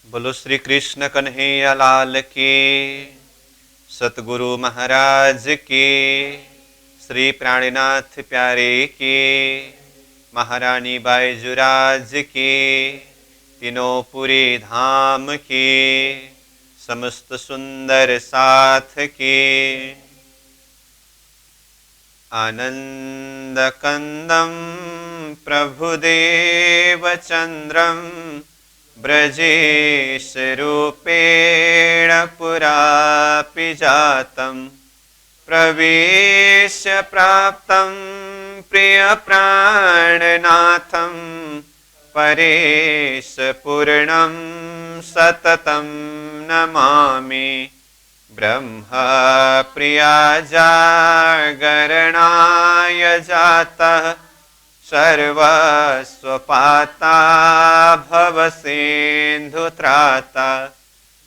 बोलो श्री कृष्ण कन्हैया लाल की, सतगुरु महाराज की, श्री प्राणनाथ प्यारे की, महारानी बाईजुराज की, तीनों पुरी धाम की, समस्त सुंदर साथ की। आनंद कंदम प्रभुदेव चंद्रम ब्रजेश रूपेण पुरापि जातं प्रवेश्य प्राप्तं प्रिय प्राणनाथं परेश पूर्णं सततं नमामि। ब्रह्म प्रिया जागरणाय जातः सर्वस्वपाता भवसिन्धुत्राता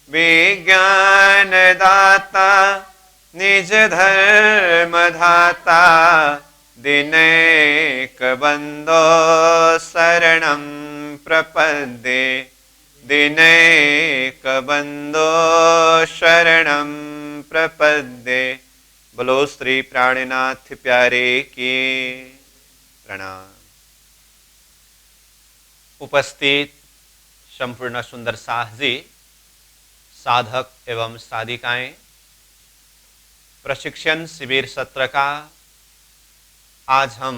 विज्ञानदाता निज धर्मधाता दिनैकबन्धो शरणं प्रपद्ये दिनैकबन्धो शरणं प्रपद्ये। बोलो श्री प्राणनाथ प्यारे की प्रणाम। उपस्थित संपूर्ण सुंदर साहसी साधक एवं साधिकाएं, प्रशिक्षण शिविर सत्र का आज हम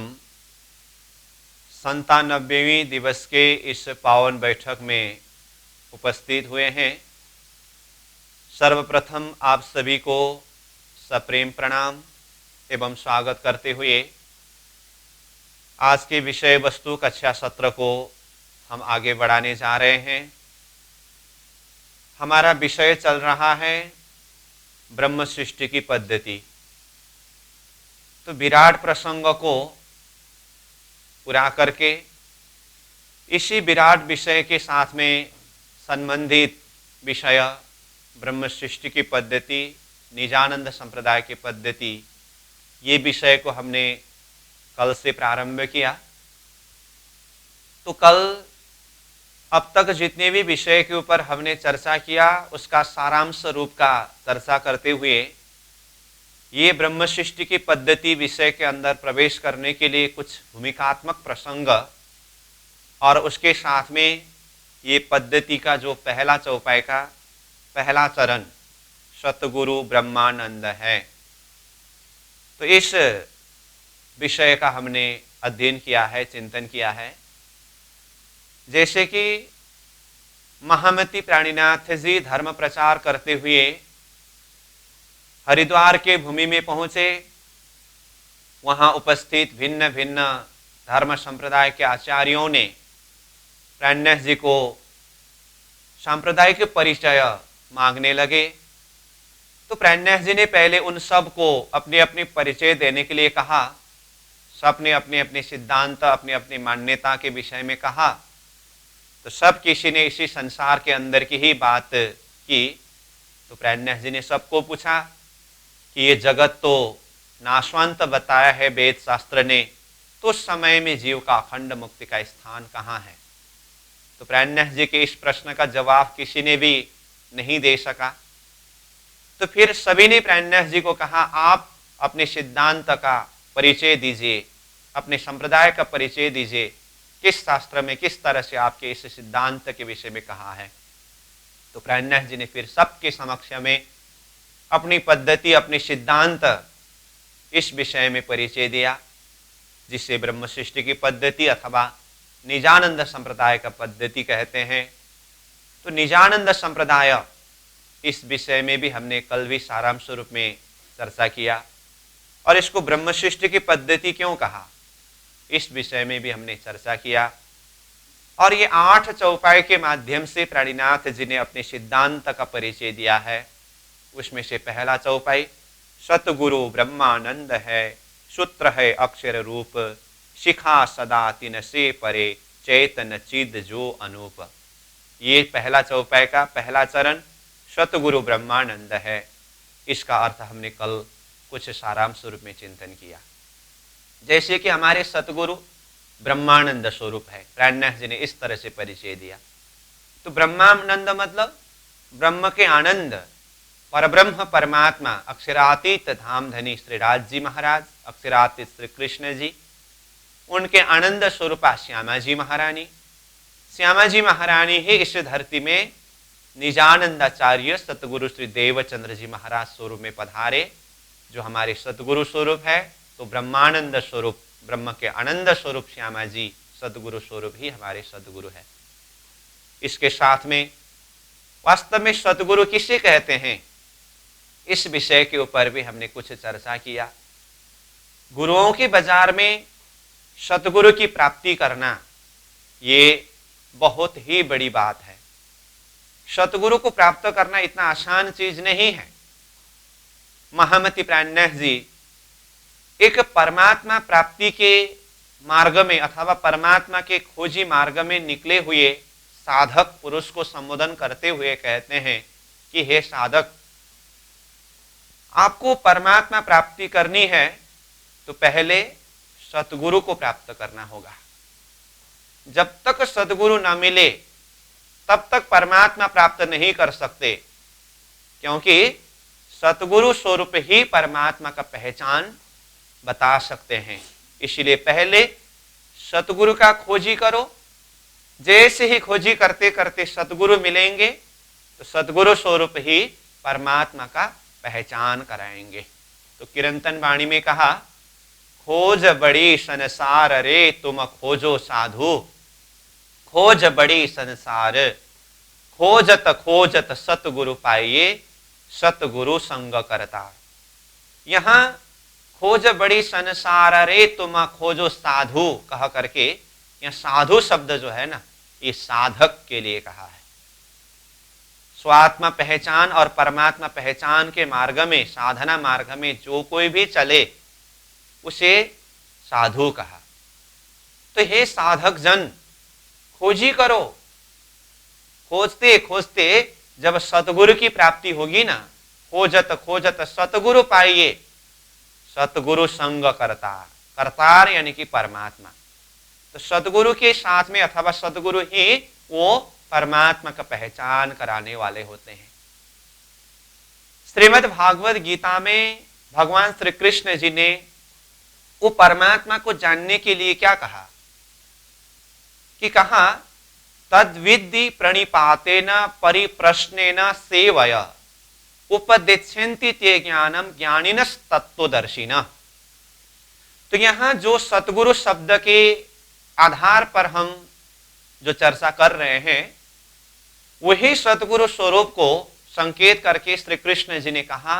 97वीं दिवस के इस पावन बैठक में उपस्थित हुए हैं। सर्वप्रथम आप सभी को सप्रेम प्रणाम एवं स्वागत करते हुए आज के विषय वस्तु कक्षा सत्र को हम आगे बढ़ाने जा रहे हैं। हमारा विषय चल रहा है ब्रह्म सृष्टि की पद्धति। तो विराट प्रसंग को पूरा करके इसी विराट विषय के साथ में संबंधित विषय ब्रह्म सृष्टि की पद्धति, निजानंद संप्रदाय की पद्धति, ये विषय को हमने कल से प्रारंभ किया। तो कल अब तक जितने भी विषय के ऊपर हमने चर्चा किया उसका सारांश रूप का चर्चा करते हुए ये ब्रह्म सृष्टि की पद्धति विषय के अंदर प्रवेश करने के लिए कुछ भूमिकात्मक प्रसंग और उसके साथ में ये पद्धति का जो पहला चौपाई का पहला चरण सतगुरु ब्रह्मानंद है। तो इस विषय का हमने अध्ययन किया है, चिंतन किया है। जैसे कि महामती प्राणीनाथ जी धर्म प्रचार करते हुए हरिद्वार के भूमि में पहुंचे। वहां उपस्थित भिन्न भिन्न धर्म संप्रदाय के आचार्यों ने प्राणनाथ जी को सांप्रदायिक परिचय मांगने लगे। तो प्राणनाथ जी ने पहले उन सब को अपने अपने परिचय देने के लिए कहा। सबने अपने अपने सिद्धांत, अपनी अपनी मान्यता के विषय में कहा। तो सब किसी ने इसी संसार के अंदर की ही बात की। तो प्राणनाथ जी ने सबको पूछा कि ये जगत तो नाशवंत बताया है वेद शास्त्र ने, तो उस समय में जीव का अखंड मुक्ति का स्थान कहाँ है। तो प्राणनाथ जी के इस प्रश्न का जवाब किसी ने भी नहीं दे सका। तो फिर सभी ने प्राणनाथ जी को कहा, आप अपने सिद्धांत का परिचय दीजिए, अपने संप्रदाय का परिचय दीजिए, किस शास्त्र में किस तरह से आपके इस सिद्धांत के विषय में कहा है। तो प्राणनाथ जी ने फिर सबके समक्ष में अपनी पद्धति, अपने सिद्धांत इस विषय में परिचय दिया, जिसे ब्रह्म सृष्टि की पद्धति अथवा निजानंद संप्रदाय का पद्धति कहते हैं। तो निजानंद संप्रदाय इस विषय में भी हमने कल भी सारांश रूप में चर्चा किया। और इसको ब्रह्म सृष्टि की पद्धति क्यों कहा, इस विषय में भी हमने चर्चा किया। और ये 8 चौपाई के माध्यम से प्राणीनाथ जी ने अपने सिद्धांत का परिचय दिया है। उसमें से पहला चौपाई सतगुरु ब्रह्मानंद है, सूत्र है अक्षर रूप, शिखा सदा तिन से परे, चैतन चिद जो अनूप। ये पहला चौपाई का पहला चरण सतगुरु ब्रह्मानंद है। इसका अर्थ हमने कल कुछ सारांश रूप में चिंतन किया। जैसे कि हमारे सतगुरु ब्रह्मानंद स्वरूप है, प्राणनाथ जी ने इस तरह से परिचय दिया। तो ब्रह्मानंद मतलब ब्रह्म के आनंद, परब्रह्म परमात्मा अक्षरातीत धाम धनी श्री राज जी महाराज, अक्षरातीत श्री कृष्ण जी, उनके आनंद स्वरूपा श्यामा जी महारानी। श्यामा जी महारानी ही इस धरती में निजानंदाचार्य सतगुरु श्री देवचंद्र जी महाराज स्वरूप में पधारे, जो हमारे सतगुरु स्वरूप है। तो ब्रह्मानंद स्वरूप, ब्रह्म के आनंद स्वरूप श्यामा जी सतगुरु स्वरूप ही हमारे सतगुरु है। इसके साथ में वास्तव में सतगुरु किसे कहते हैं, इस विषय के ऊपर भी हमने कुछ चर्चा किया। गुरुओं के बाजार में सतगुरु की प्राप्ति करना ये बहुत ही बड़ी बात है। सतगुरु को प्राप्त करना इतना आसान चीज नहीं है। महामती प्राणनाथ जी एक परमात्मा प्राप्ति के मार्ग में अथवा परमात्मा के खोजी मार्ग में निकले हुए साधक पुरुष को संबोधन करते हुए कहते हैं कि हे साधक, आपको परमात्मा प्राप्ति करनी है तो पहले सतगुरु को प्राप्त करना होगा। जब तक सतगुरु न मिले तब तक परमात्मा प्राप्त नहीं कर सकते, क्योंकि सतगुरु स्वरूप ही परमात्मा का पहचान बता सकते हैं। इसलिए पहले सतगुरु का खोजी करो। जैसे ही खोजी करते करते सतगुरु मिलेंगे तो सतगुरु स्वरूप ही परमात्मा का पहचान कराएंगे। तो कीर्तन वाणी में कहा, खोज बड़ी संसार रे तुम खोजो साधु, खोज बड़ी संसार खोजत खोजत सतगुरु पाइये, सतगुरु संग करता। यहां खोज बड़ी संसार रे तुम खोजो साधु कह करके यह साधु शब्द जो है ना, ये साधक के लिए कहा है। स्वात्मा पहचान और परमात्मा पहचान के मार्ग में, साधना मार्ग में जो कोई भी चले उसे साधु कहा। तो हे साधक जन, खोजी करो। खोजते खोजते जब सतगुरु की प्राप्ति होगी ना, खोजत खोजत सतगुरु पाइए, सतगुरु संग करता, करतार यानी कि परमात्मा। तो सतगुरु के साथ में अथवा सतगुरु ही वो परमात्मा का पहचान कराने वाले होते हैं। श्रीमद् भागवत गीता में भगवान श्री कृष्ण जी ने वो परमात्मा को जानने के लिए क्या कहा कि कहा, तद्विद्धि प्रणिपातेन परिप्रश्नेन सेवय उपदिच्छन्ति ते ज्ञानम ज्ञानिनस् तत्त्वदर्शिनः। तो यहां जो सतगुरु शब्द के आधार पर हम जो चर्चा कर रहे हैं, वही सतगुरु स्वरूप को संकेत करके श्री कृष्ण जी ने कहा,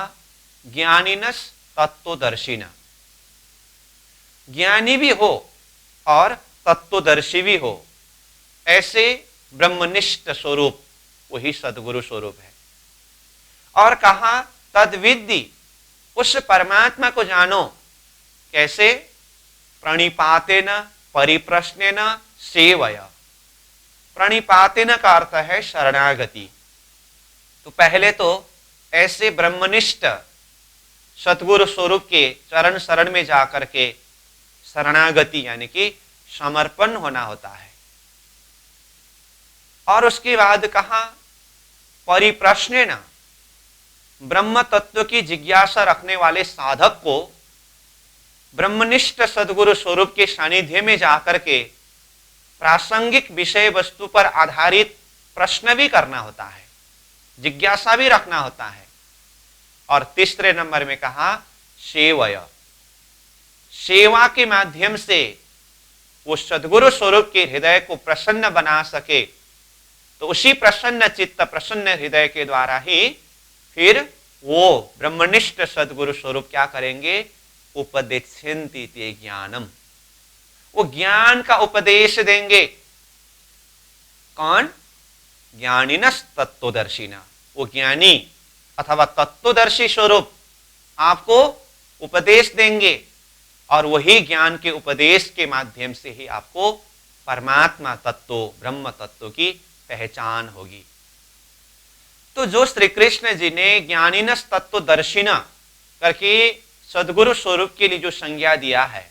ज्ञानिनस् तत्त्वदर्शिनः। ज्ञानी भी हो और तत्वदर्शी भी हो, ऐसे ब्रह्मनिष्ठ स्वरूप वही सतगुरु स्वरूप है। और कहा तद्विद्धि, उस परमात्मा को जानो। कैसे? प्रणिपातेन परिप्रश्नेन सेवय। प्रणिपातेन का अर्थ है शरणागति। तो पहले तो ऐसे ब्रह्मनिष्ठ सतगुरु स्वरूप के चरण शरण में जाकर के शरणागति यानी कि समर्पण होना होता है। और उसके बाद कहा परिप्रश्नेन, ब्रह्म तत्व की जिज्ञासा रखने वाले साधक को ब्रह्मनिष्ठ सद्गुरु स्वरूप के सानिध्य में जाकर के प्रासंगिक विषय वस्तु पर आधारित प्रश्न भी करना होता है, जिज्ञासा भी रखना होता है। और तीसरे नंबर में कहा सेवय, सेवा के माध्यम से वो सद्गुरु स्वरूप के हृदय को प्रसन्न बना सके। तो उसी प्रसन्न चित्त प्रसन्न हृदय के द्वारा ही फिर वो ब्रह्मनिष्ठ सद्गुरु स्वरूप क्या करेंगे? उपदेशन्ति ते ज्ञानम, वो ज्ञान का उपदेश देंगे। कौन? ज्ञानिनस् तत्वदर्शिना, वो ज्ञानी अथवा तत्वदर्शी स्वरूप आपको उपदेश देंगे। और वही ज्ञान के उपदेश के माध्यम से ही आपको परमात्मा तत्व ब्रह्म तत्व की पहचान होगी। तो जो श्री कृष्ण जी ने ज्ञानिनस् तत्वदर्शिना करके सद्गुरु स्वरूप के लिए जो संज्ञा दिया है,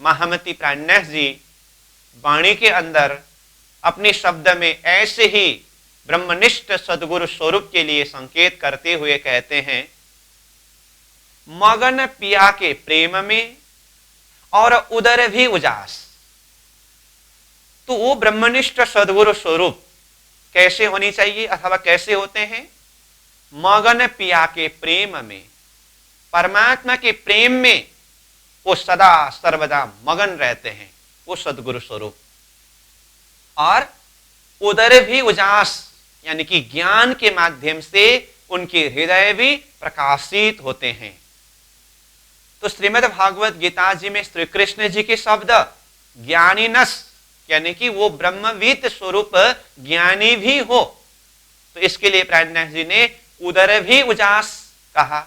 महामती प्राणनाथ जी वाणी के अंदर अपने शब्द में ऐसे ही ब्रह्मनिष्ठ सद्गुरु स्वरूप के लिए संकेत करते हुए कहते हैं, मगन पिया के प्रेम में और उदर भी उजास। तो वो ब्रह्मनिष्ठ सद्गुरु स्वरूप कैसे होनी चाहिए अथवा कैसे होते हैं? मगन पिया के प्रेम में, परमात्मा के प्रेम में वो सदा सर्वदा मगन रहते हैं, वो सद्गुरु स्वरूप। और उदर भी उजास, यानी कि ज्ञान के माध्यम से उनके हृदय भी प्रकाशित होते हैं। तो श्रीमद् भागवत गीता जी में श्री कृष्ण जी के शब्द ज्ञानीनस, यानी कि वो ब्रह्मविद स्वरूप ज्ञानी भी हो, तो इसके लिए प्राणनाथ जी ने उदर भी उजास कहा।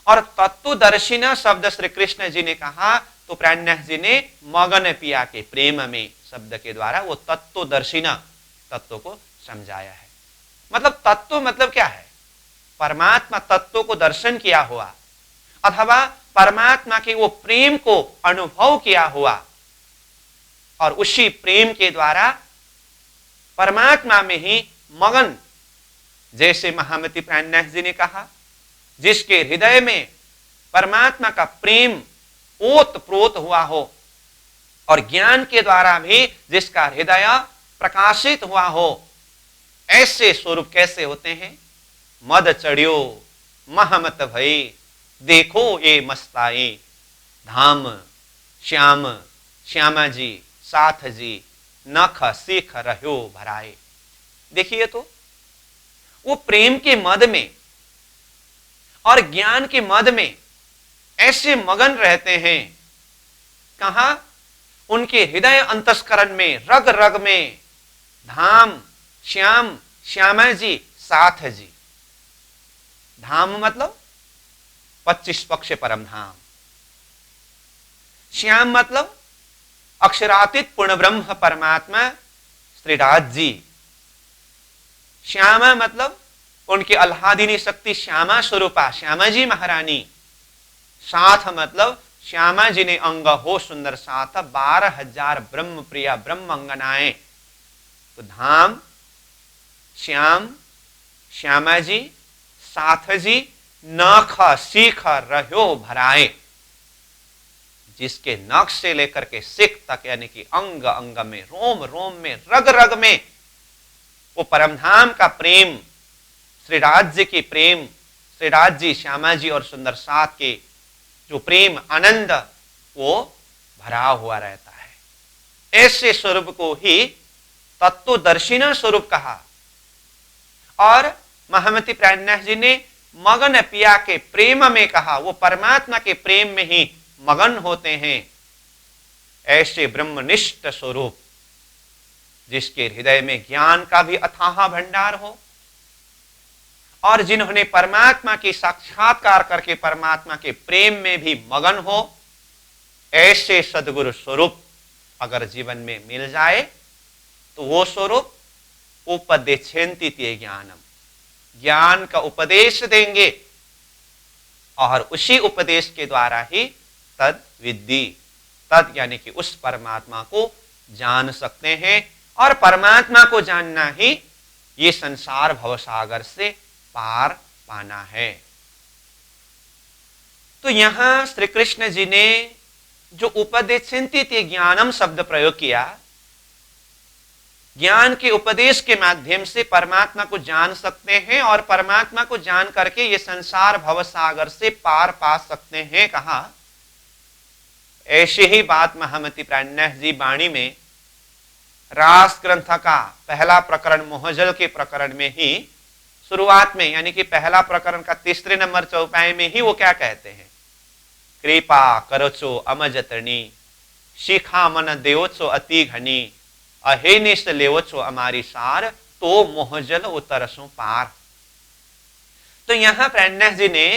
और तत्वदर्शिना शब्द श्री कृष्ण जी ने कहा, तो प्राणनाथ जी ने मगन पिया के प्रेम में शब्द के द्वारा वो तत्वदर्शिना, तत्व को समझाया है। मतलब तत्व मतलब क्या है? परमात्मा तत्व को दर्शन किया हुआ अथवा परमात्मा के वो प्रेम को अनुभव किया हुआ, और उसी प्रेम के द्वारा परमात्मा में ही मगन, जैसे महामती प्राणनाथ जी ने कहा, जिसके हृदय में परमात्मा का प्रेम ओत प्रोत हुआ हो और ज्ञान के द्वारा भी जिसका हृदय प्रकाशित हुआ हो, ऐसे स्वरूप कैसे होते हैं? मद चढ़ियो महमत भई, देखो ये मस्ताई, धाम श्याम श्यामा जी साथ जी, नख सीख रहो भराए। देखिए, तो वो प्रेम के मद में और ज्ञान के मद में ऐसे मगन रहते हैं। कहां? उनके हृदय अंतस्करण में, रग रग में धाम श्याम श्यामा जी साथ जी। धाम मतलब 25 पक्ष परम धाम। श्याम मतलब अक्षरातीत पूर्ण ब्रह्म परमात्मा श्रीराज जी। श्यामा मतलब उनकी आह्लादिनी शक्ति श्यामा स्वरूपा श्यामा जी महारानी। साथ मतलब श्यामा जी ने अंग हो सुंदर साथ 12,000 ब्रह्म प्रिया ब्रह्म अंगनाएं। तो धाम श्याम श्यामा जी साथ जी, नख सीख रहो भराए। जिसके नख से लेकर के सिख तक, यानी कि अंग अंग में, रोम रोम में, रग रग में वो परमधाम का प्रेम, श्री राज्य की प्रेम, श्री राज्य श्यामा जी और सुंदर साथ के जो प्रेम आनंद वो भरा हुआ रहता है। ऐसे स्वरूप को ही तत्वदर्शिना स्वरूप कहा। और महामती प्राणनाथ जी ने मगन पिया के प्रेम में कहा, वो परमात्मा के प्रेम में ही मगन होते हैं। ऐसे ब्रह्मनिष्ठ स्वरूप जिसके हृदय में ज्ञान का भी अथाह भंडार हो और जिन्होंने परमात्मा की साक्षात्कार करके परमात्मा के प्रेम में भी मगन हो, ऐसे सद्गुरु स्वरूप अगर जीवन में मिल जाए तो वो स्वरूप उपदेशेन्ति ते ज्ञानम, ज्ञान का उपदेश देंगे और उसी उपदेश के द्वारा ही तद विद्धि, तद यानी कि उस परमात्मा को जान सकते हैं। और परमात्मा को जानना ही ये संसार भवसागर से पार पाना है। तो यहां श्री कृष्ण जी ने जो उपदेशेन्ति ते ज्ञानम शब्द प्रयोग किया, ज्ञान के उपदेश के माध्यम से परमात्मा को जान सकते हैं और परमात्मा को जान करके ये संसार भवसागर से पार पा सकते हैं, कहा। ऐसी ही बात महामती प्राणनाथ जी वाणी में रास ग्रंथ का पहला प्रकरण मोहजल के प्रकरण में ही शुरुआत में, यानी कि पहला प्रकरण का 3 नंबर चौपाई में ही वो क्या कहते हैं? कृपा करोचो अमजतनी, शिखा मन देवोचो अति घनी, अहेनिस लेवोचो अमारी सार, तो मोहजल उतरसो पार। तो यहां प्राणनाथ जी ने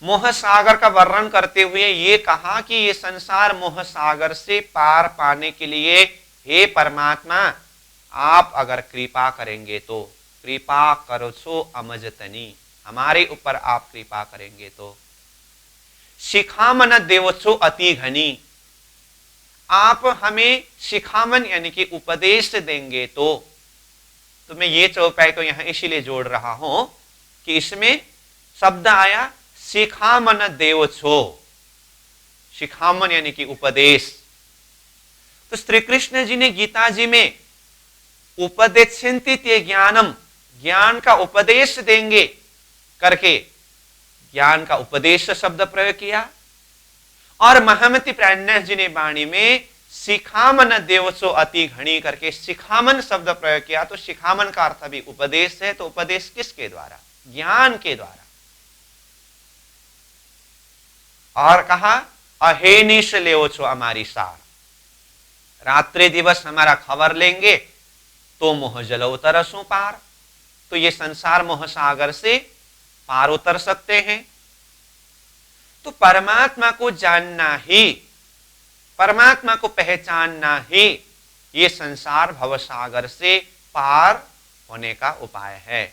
मोह सागर का वर्णन करते हुए ये कहा कि ये संसार मोह सागर से पार पाने के लिए हे परमात्मा आप अगर कृपा करेंगे तो, कृपा करो सो अमजतनी, हमारे ऊपर आप कृपा करेंगे तो, शिखामन देवोत्सो अति घनी, आप हमें शिखामन यानी कि उपदेश देंगे तो मैं ये चौपाई को यहां इसीलिए जोड़ रहा हूं कि इसमें शब्द आया शिखामन देव छो। शिखामन यानी कि उपदेश। तो श्री कृष्ण जी ने गीता जी में उपदेशन्ति ते ज्ञानम, ज्ञान का उपदेश देंगे करके ज्ञान का उपदेश शब्द प्रयोग किया। और महामती प्राज्ञ जी ने वाणी में शिखामन देवसो अति घणी करके शिखामन शब्द प्रयोग किया। तो शिखामन का अर्थ भी उपदेश है। तो उपदेश किसके द्वारा? ज्ञान के द्वारा। और कहा अहेनिश ले छो हमारी सार, रात्रि दिवस हमारा खबर लेंगे तो मोह जल उतरसों पार। तो ये संसार मोह सागर से पार उतर सकते हैं। तो परमात्मा को जानना ही, परमात्मा को पहचानना ही ये संसार भवसागर से पार होने का उपाय है।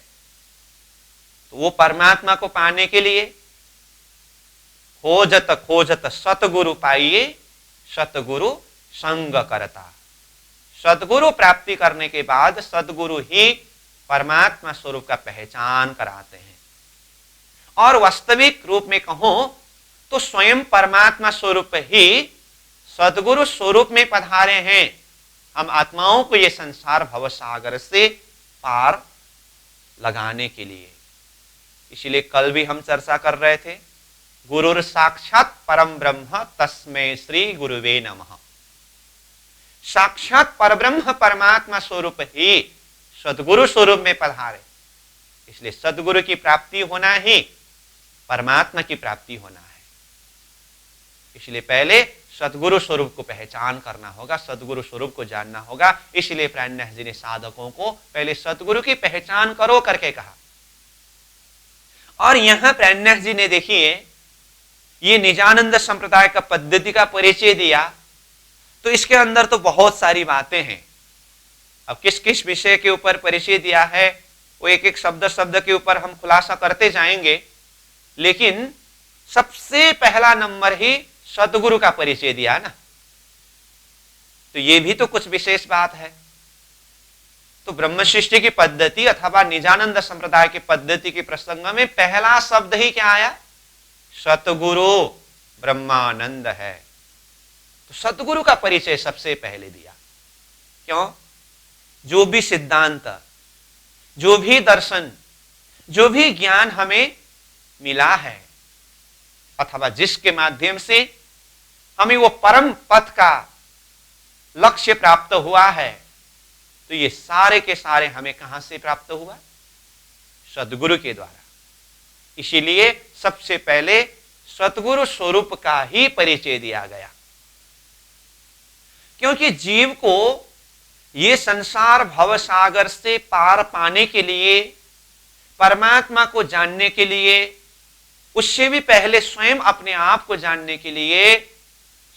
तो वो परमात्मा को पाने के लिए खोजत खोजत सतगुरु पाइए, सतगुरु संग करता। सतगुरु प्राप्ति करने के बाद सतगुरु ही परमात्मा स्वरूप का पहचान कराते हैं। और वास्तविक रूप में कहूं तो स्वयं परमात्मा स्वरूप ही सदगुरु स्वरूप में पधारे हैं हम आत्माओं को ये संसार भवसागर से पार लगाने के लिए। इसलिए कल भी हम चर्चा कर रहे थे, गुरुर साक्षात परम ब्रह्म तस्मै श्री गुरुवे नमः। साक्षात परब्रह्म परमात्मा स्वरूप ही सदगुरु स्वरूप में पधारे। इसलिए सदगुरु की प्राप्ति होना ही परमात्मा की प्राप्ति होना है। इसलिए पहले सदगुरु स्वरूप को पहचान करना होगा, सदगुरु स्वरूप को जानना होगा। इसलिए प्राज्ञ जी ने साधकों को पहले सदगुरु की पहचान करो करके कहा। और यहां प्राज्ञ जी ने देखिए ये निजानंद संप्रदाय का पद्धति का परिचय दिया। तो इसके अंदर तो बहुत सारी बातें हैं। अब किस किस विषय के ऊपर परिचय दिया है वो एक एक शब्द शब्द के ऊपर हम खुलासा करते जाएंगे। लेकिन सबसे पहला नंबर ही सदगुरु का परिचय दिया ना, तो ये भी तो कुछ विशेष बात है। तो ब्रह्म सृष्टि की पद्धति अथवा निजानंद संप्रदाय की पद्धति के प्रसंग में पहला शब्द ही क्या आया? सतगुरु ब्रह्मानंद है। तो सतगुरु का परिचय सबसे पहले दिया। क्यों? जो भी सिद्धांत, जो भी दर्शन, जो भी ज्ञान हमें मिला है अथवा जिसके माध्यम से हमें वो परम पथ का लक्ष्य प्राप्त हुआ है, तो ये सारे के सारे हमें कहां से प्राप्त हुआ? सद्गुरु के द्वारा। इसीलिए सबसे पहले सतगुरु स्वरूप का ही परिचय दिया गया। क्योंकि जीव को ये संसार भवसागर से पार पाने के लिए, परमात्मा को जानने के लिए, उससे भी पहले स्वयं अपने आप को जानने के लिए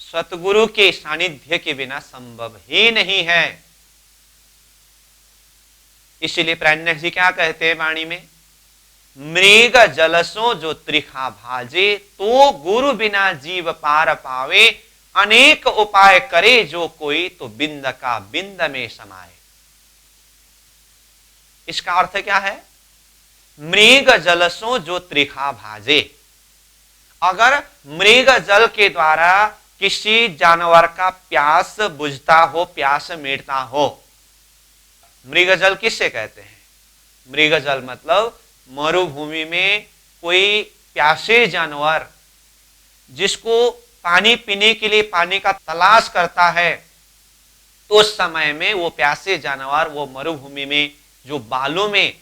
सतगुरु के सानिध्य के बिना संभव ही नहीं है। इसलिए प्राज्ञ जी क्या कहते हैं वाणी में? मृग जलसो जो त्रिखा भाजे, तो गुरु बिना जीव पार पावे। अनेक उपाय करे जो कोई, तो बिंद का बिंद में समाये। इसका अर्थ क्या है? मृग जलसो जो त्रिखा भाजे। अगर मृग जल के द्वारा किसी जानवर का प्यास बुझता हो, प्यास मिटता हो। मृग जल किससे कहते हैं? मृग जल मतलब मरुभूमि में कोई प्यासे जानवर जिसको पानी पीने के लिए पानी का तलाश करता है, तो उस समय में वो प्यासे जानवर वो मरुभूमि में जो बालों में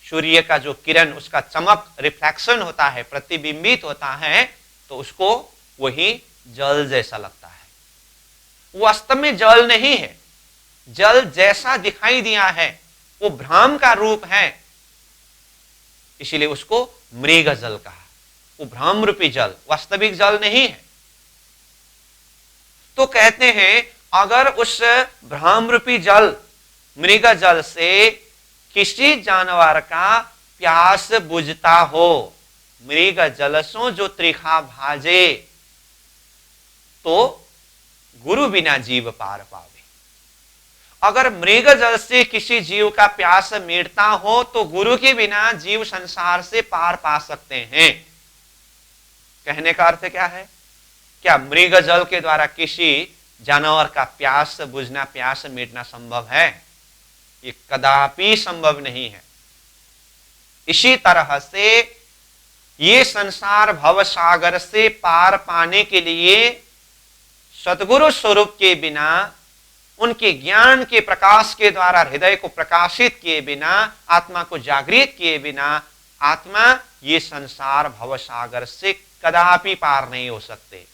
सूर्य का जो किरण उसका चमक रिफ्लेक्शन होता है, प्रतिबिंबित होता है, तो उसको वही जल जैसा लगता है। वो वास्तव में जल नहीं है, जल जैसा दिखाई दिया है वो भ्रम का रूप है, इसलिए उसको मृग जल कहा। वो भ्रम रूपी जल, वास्तविक जल नहीं है। तो कहते हैं अगर उस भ्रम रूपी जल, मृग जल से किसी जानवर का प्यास बुझता हो, मृग जलसों जो त्रिखा भाजे, तो गुरु बिना जीव पार पावे। अगर मृग जल से किसी जीव का प्यास मिटता हो तो गुरु के बिना जीव संसार से पार पा सकते हैं। कहने का अर्थ क्या है? क्या मृग जल के द्वारा किसी जानवर का प्यास बुझना, प्यास मिटना संभव है? ये कदापि संभव नहीं है। इसी तरह से ये संसार भव सागर से पार पाने के लिए सद्गुरु स्वरूप के बिना, उनके ज्ञान के प्रकाश के द्वारा हृदय को प्रकाशित किए बिना, आत्मा को जागृत किए बिना, आत्मा ये संसार भव सागर से कदापि पार नहीं हो सकते।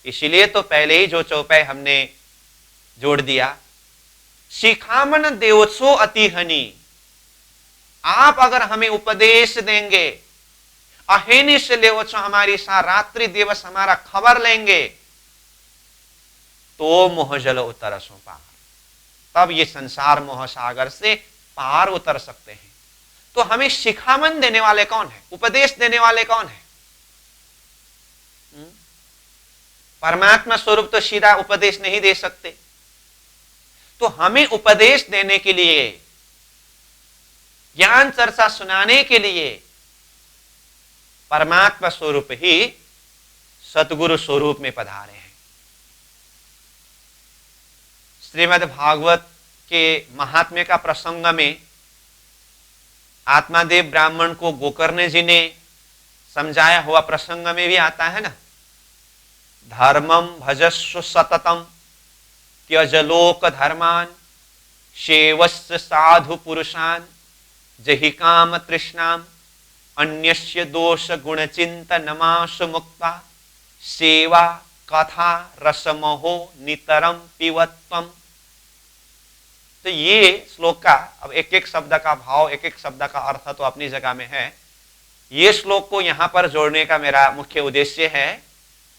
इसलिए तो पहले ही जो चौपाई हमने जोड़ दिया, शिखामन देवोत्सो अतिहनि। आप अगर हमें उपदेश देंगे, अहेनिश लेवोत्सो, हमारी सा रात्रि दिवस हमारा खबर लेंगे, तो मोहजल उतरसो पार, तब ये संसार मोह सागर से पार उतर सकते हैं। तो हमें शिखामन देने वाले कौन है? उपदेश देने वाले कौन है? परमात्मा स्वरूप तो सीधा उपदेश नहीं दे सकते। तो हमें उपदेश देने के लिए, ज्ञान चर्चा सुनाने के लिए परमात्मा स्वरूप ही सतगुरु स्वरूप में पधारे हैं। श्रीमद् भागवत के महात्म्य का प्रसंग में आत्मादेव ब्राह्मण को गोकर्ण जी ने समझाया हुआ प्रसंग में भी आता है ना, धर्मम भजस्व सततम त्यज लोक धर्मान सेवस्य साधु पुरुषान जहि काम तृष्णाम अन्यस्य दोष गुण चिंतनमाशु मुक्ता सेवा कथा रसमहो नितरम पिवत्वम। तो ये श्लोक का अब एक एक शब्द का भाव, एक एक शब्द का अर्थ तो अपनी जगह में है। ये श्लोक को यहां पर जोड़ने का मेरा मुख्य उद्देश्य है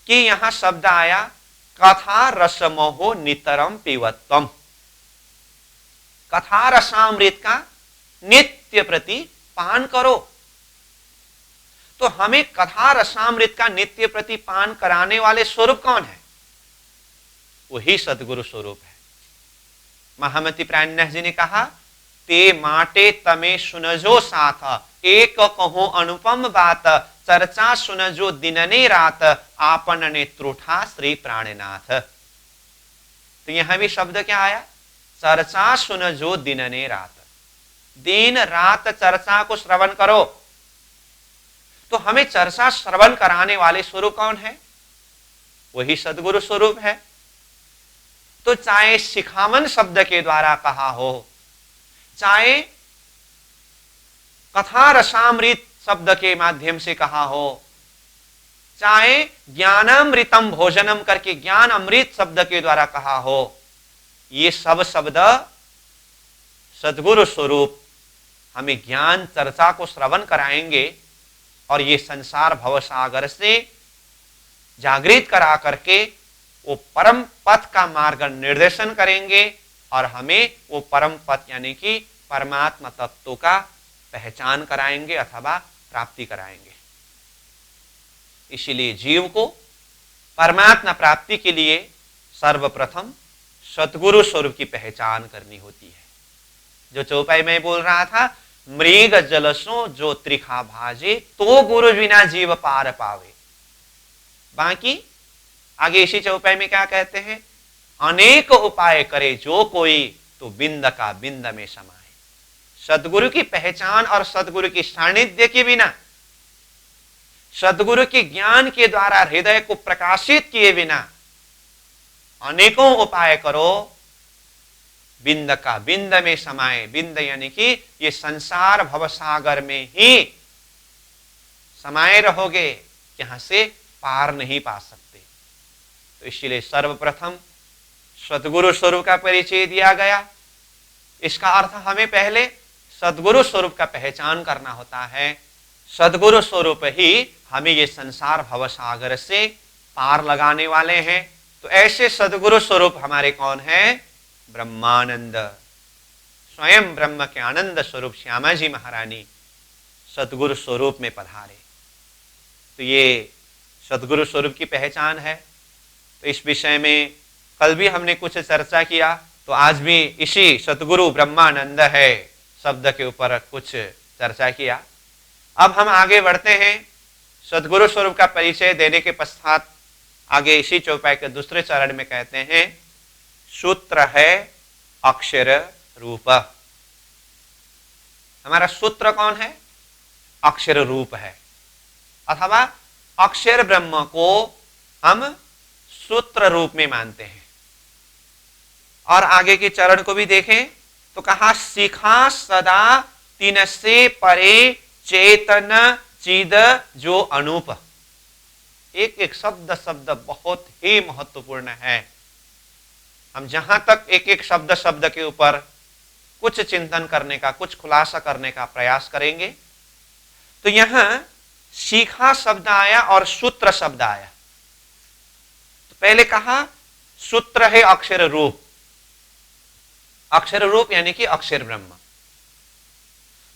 कि यहां शब्द आया कथा रसमहो नितरम पिवत्वम। कथा रसामृत का नित्य प्रति पान करो। तो हमें कथा रसामृत का नित्य प्रति पान कराने वाले स्वरूप कौन है? वही सदगुरु स्वरूप है। महामती प्राणनाथ जी ने कहा, ते माटे तमे सुनजो साथ एक कहो अनुपम बात चर्चा सुनजो दिनने रात आपन ने त्रुठा श्री प्राणनाथ। तो यहां भी शब्द क्या आया? चर्चा सुनजो दिनने रात। दिन रात चर्चा को श्रवण करो। तो हमें चर्चा श्रवण कराने वाले स्वरूप कौन है? वही सदगुरु स्वरूप है। तो चाहे शिखामन शब्द के द्वारा कहा हो, चाहे कथा रसामृत शब्द के माध्यम से कहा हो, चाहे ज्ञानामृतम भोजनम करके ज्ञान अमृत शब्द के द्वारा कहा हो, ये सब शब्द सदगुरु स्वरूप हमें ज्ञान चर्चा को श्रवण कराएंगे और ये संसार भवसागर से जागृत करा करके वो परम पथ का मार्ग निर्देशन करेंगे और हमें वो परम पथ यानी कि परमात्मा तत्व का पहचान कराएंगे अथवा प्राप्ति कराएंगे। इसीलिए जीव को परमात्मा प्राप्ति के लिए सर्वप्रथम सतगुरु स्वरूप की पहचान करनी होती है। जो चौपाई में बोल रहा था, मृग जलसो जो त्रिखा भाजे तो गुरु बिना जीव पार पावे। बाकी आगे इसी चौपाई में क्या कहते हैं? अनेक उपाय करे जो कोई तो बिंद का बिंद में समाए। सदगुरु की पहचान और सदगुरु की सानिध्य के बिना, सदगुरु के ज्ञान के द्वारा हृदय को प्रकाशित किए बिना अनेकों उपाय करो, बिंद का बिंद में समाये। बिंद यानी कि ये संसार भवसागर में ही समाये रहोगे, यहां से पार नहीं पा सकते। तो इसलिए सर्वप्रथम सदगुरु स्वरूप का परिचय दिया गया। इसका अर्थ हमें पहले सदगुरु स्वरूप का पहचान करना होता है। सदगुरु स्वरूप ही हमें ये संसार भवसागर से पार लगाने वाले हैं। तो ऐसे सदगुरु स्वरूप हमारे कौन है? ब्रह्मानंद, स्वयं ब्रह्म के आनंद स्वरूप श्यामा जी महारानी सदगुरु स्वरूप में पधारे। तो ये सदगुरु स्वरूप की पहचान है। तो इस विषय में कल भी हमने कुछ चर्चा किया, तो आज भी इसी सतगुरु ब्रह्मानंद है शब्द के ऊपर कुछ चर्चा किया। अब हम आगे बढ़ते हैं। सदगुरु स्वरूप का परिचय देने के पश्चात आगे इसी चौपाई के दूसरे चरण में कहते हैं सूत्र है अक्षर रूप। हमारा सूत्र कौन है? अक्षर रूप है, अथवा अक्षर ब्रह्म को हम सूत्र रूप में मानते हैं। और आगे के चरण को भी देखें तो कहा सीखा सदा तीन से परे चेतन चिद जो अनूप। एक एक शब्द शब्द बहुत ही महत्वपूर्ण है। हम जहां तक एक एक शब्द शब्द के ऊपर कुछ चिंतन करने का, कुछ खुलासा करने का प्रयास करेंगे। तो यहां सीखा शब्द आया और सूत्र शब्द आया। तो पहले कहा सूत्र है अक्षर रूप। अक्षर रूप यानी कि अक्षर ब्रह्म।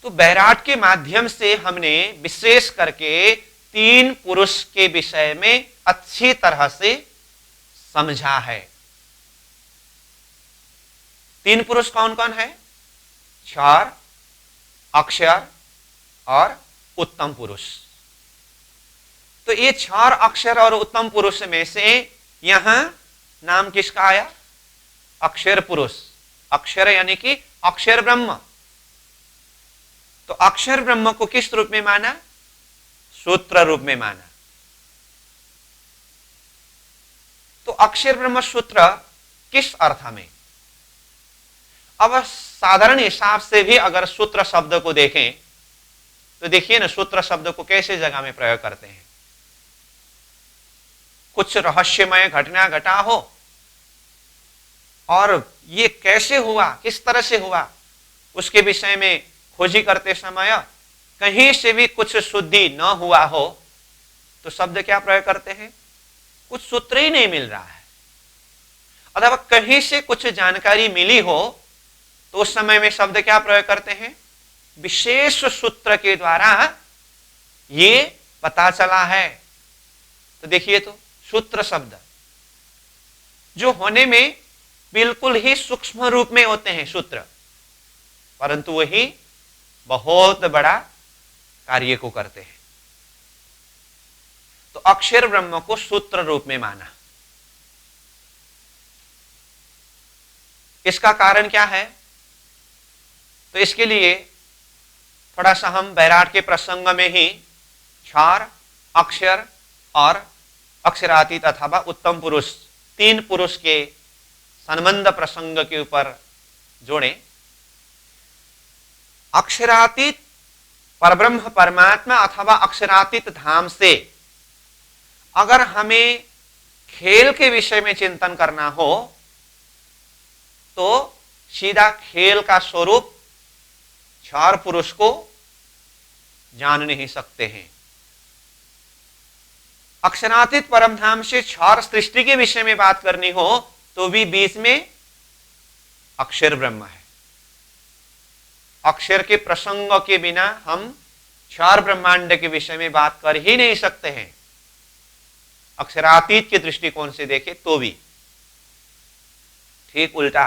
तो बैराट के माध्यम से हमने विशेष करके तीन पुरुष के विषय में अच्छी तरह से समझा है। तीन पुरुष कौन कौन है? क्षर, अक्षर और उत्तम पुरुष। तो ये क्षर, अक्षर और उत्तम पुरुष में से यहां नाम किसका आया? अक्षर पुरुष। अक्षर यानी कि अक्षर ब्रह्म। तो अक्षर ब्रह्म को किस रूप में माना? सूत्र रूप में माना। तो अक्षर ब्रह्म सूत्र किस अर्थ में? अब साधारण हिसाब से भी अगर सूत्र शब्द को देखें तो देखिए ना, सूत्र शब्द को कैसे जगह में प्रयोग करते हैं। कुछ रहस्यमय घटना घटा हो और ये कैसे हुआ, किस तरह से हुआ, उसके विषय में खोजी करते समय कहीं से भी कुछ शुद्धि न हुआ हो तो शब्द क्या प्रयोग करते हैं? कुछ सूत्र ही नहीं मिल रहा है। अथवा कहीं से कुछ जानकारी मिली हो तो उस समय में शब्द क्या प्रयोग करते हैं? विशेष सूत्र के द्वारा ये पता चला है। तो देखिए, तो सूत्र शब्द जो होने में बिल्कुल ही सूक्ष्म रूप में होते हैं सूत्र, परंतु वही बहुत बड़ा कार्य को करते हैं। तो अक्षर ब्रह्म को सूत्र रूप में माना। इसका कारण क्या है? तो इसके लिए थोड़ा सा हम बैराट के प्रसंग में ही क्षर, अक्षर और अक्षरातीत अथवा उत्तम पुरुष, तीन पुरुष के संबंध प्रसंग के ऊपर जोड़ें। अक्षरातीत परब्रह्म परमात्मा अथवा अक्षरातीत धाम से अगर हमें खेल के विषय में चिंतन करना हो तो सीधा खेल का स्वरूप क्षर पुरुष को जान नहीं सकते हैं। अक्षरातीत परम धाम से क्षर सृष्टि के विषय में बात करनी हो तो भी बीच में अक्षर ब्रह्म है। अक्षर के प्रसंग के बिना हम क्षर ब्रह्मांड के विषय में बात कर ही नहीं सकते हैं। अक्षरातीत के दृष्टिकोण से देखें तो भी। ठीक उल्टा,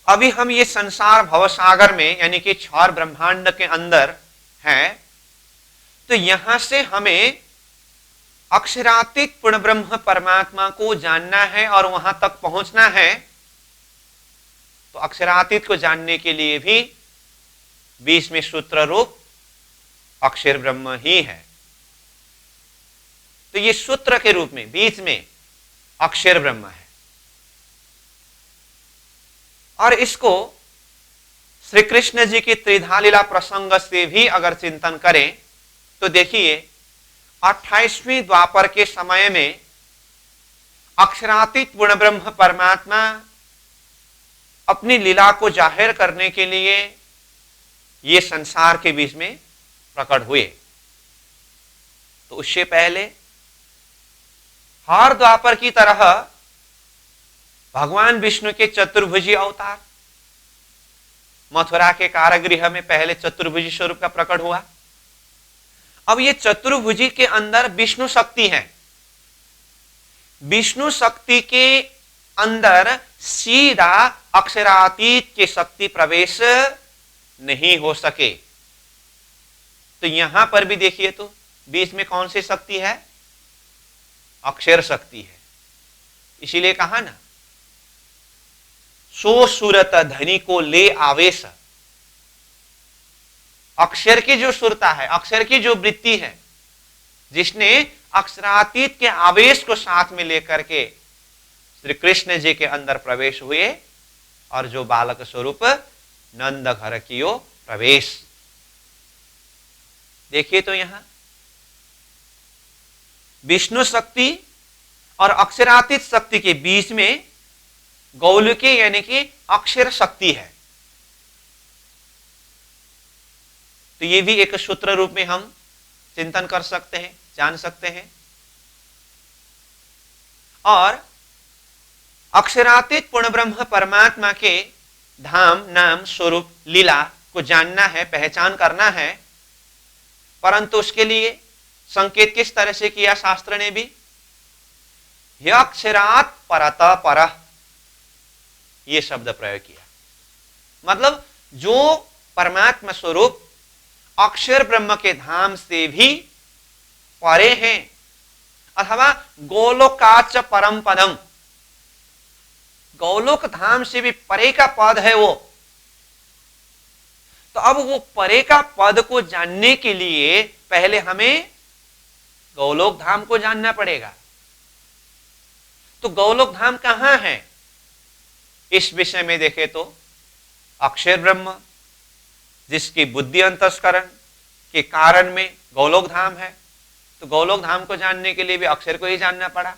अभी हम ये संसार भवसागर में यानी कि क्षर ब्रह्मांड के अंदर हैं, तो यहां से हमें अक्षरातीत पूर्ण ब्रह्म परमात्मा को जानना है और वहां तक पहुंचना है। तो अक्षरातीत को जानने के लिए भी बीच में सूत्र रूप अक्षर ब्रह्म ही है। तो ये सूत्र के रूप में बीच में अक्षर ब्रह्म है। और इसको श्री कृष्ण जी की त्रिधा लीला प्रसंग से भी अगर चिंतन करें तो देखिए 28वें द्वापर के समय में अक्षरातीत पूर्ण ब्रह्म परमात्मा अपनी लीला को जाहिर करने के लिए ये संसार के बीच में प्रकट हुए। तो उससे पहले हर द्वापर की तरह भगवान विष्णु के चतुर्भुजी अवतार, मथुरा के कारागृह में पहले चतुर्भुजी स्वरूप का प्रकट हुआ। अब ये चतुर्भुजी के अंदर विष्णु शक्ति है, विष्णु शक्ति के अंदर सीधा अक्षरातीत की शक्ति प्रवेश नहीं हो सके। तो यहां पर भी देखिए तो बीच में कौन सी शक्ति है? अक्षर शक्ति है। इसीलिए कहा ना, सो सुरत धनी को ले आवेश। अक्षर की जो सुरता है, अक्षर की जो वृत्ति है, जिसने अक्षरातीत के आवेश को साथ में लेकर के श्री कृष्ण जी के अंदर प्रवेश हुए और जो बालक स्वरूप नंद घर कियो प्रवेश। देखिए तो यहां विष्णु शक्ति और अक्षरातीत शक्ति के बीच में गौलकी यानी कि अक्षर शक्ति है। तो ये भी एक सूत्र रूप में हम चिंतन कर सकते हैं, जान सकते हैं। और अक्षरातीत पूर्ण ब्रह्म परमात्मा के धाम, नाम, स्वरूप, लीला को जानना है, पहचान करना है, परंतु उसके लिए संकेत किस तरह से किया शास्त्र ने भी? अक्षरात परत पर, यह शब्द प्रयोग किया। मतलब जो परमात्मा स्वरूप अक्षर ब्रह्म के धाम से भी परे हैं, अथवा गोलोकाच परम पदम, गोलोक धाम से भी परे का पद है वो। तो अब वो परे का पद को जानने के लिए पहले हमें गोलोक धाम को जानना पड़ेगा। तो गोलोक धाम कहां है? इस विषय में देखें तो अक्षर ब्रह्म, जिसकी बुद्धि अंतस्करण के कारण में गोलोक धाम है। तो गोलोक धाम को जानने के लिए भी अक्षर को ही जानना पड़ा,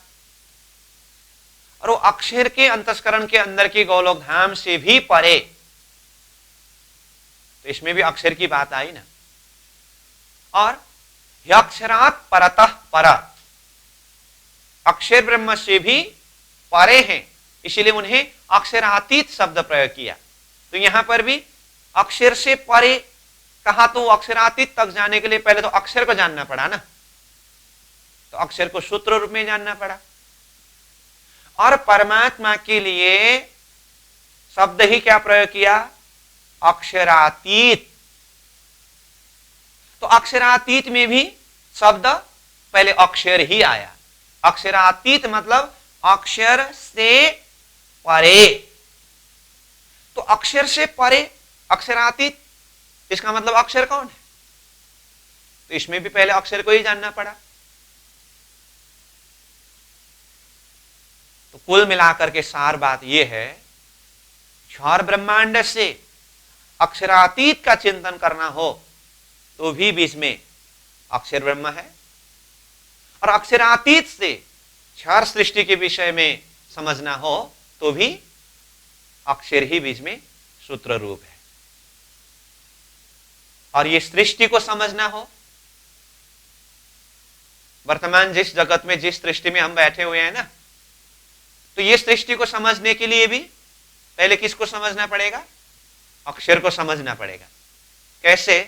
और वो अक्षर के अंतस्करण के अंदर की गोलोक धाम से भी परे। तो इसमें भी अक्षर की बात आई ना। और अक्षरात परतः पर, अक्षर ब्रह्म से भी परे हैं, इसीलिए उन्हें अक्षरातीत शब्द प्रयोग किया। तो यहां पर भी अक्षर से परे कहा, तो अक्षरातीत तक जाने के लिए पहले तो अक्षर को जानना पड़ा ना। तो अक्षर को सूत्र रूप में जानना पड़ा। और परमात्मा के लिए शब्द ही क्या प्रयोग किया? अक्षरातीत। तो अक्षरातीत में भी शब्द पहले अक्षर ही आया। अक्षरातीत मतलब अक्षर से परे। तो अक्षर से परे, अक्षरातीत, इसका मतलब अक्षर कौन है? तो इसमें भी पहले अक्षर को ही जानना पड़ा। तो कुल मिलाकर के सार बात यह है, क्षर ब्रह्मांड से अक्षरातीत का चिंतन करना हो तो भी बीच में अक्षर ब्रह्म है, और अक्षरातीत से क्षर सृष्टि के विषय में समझना हो तो भी अक्षर ही बीच में सूत्र रूप है। और ये सृष्टि को समझना हो, वर्तमान जिस जगत में, जिस सृष्टि में हम बैठे हुए हैं ना, तो ये सृष्टि को समझने के लिए भी पहले किसको समझना पड़ेगा? अक्षर को समझना पड़ेगा। कैसे?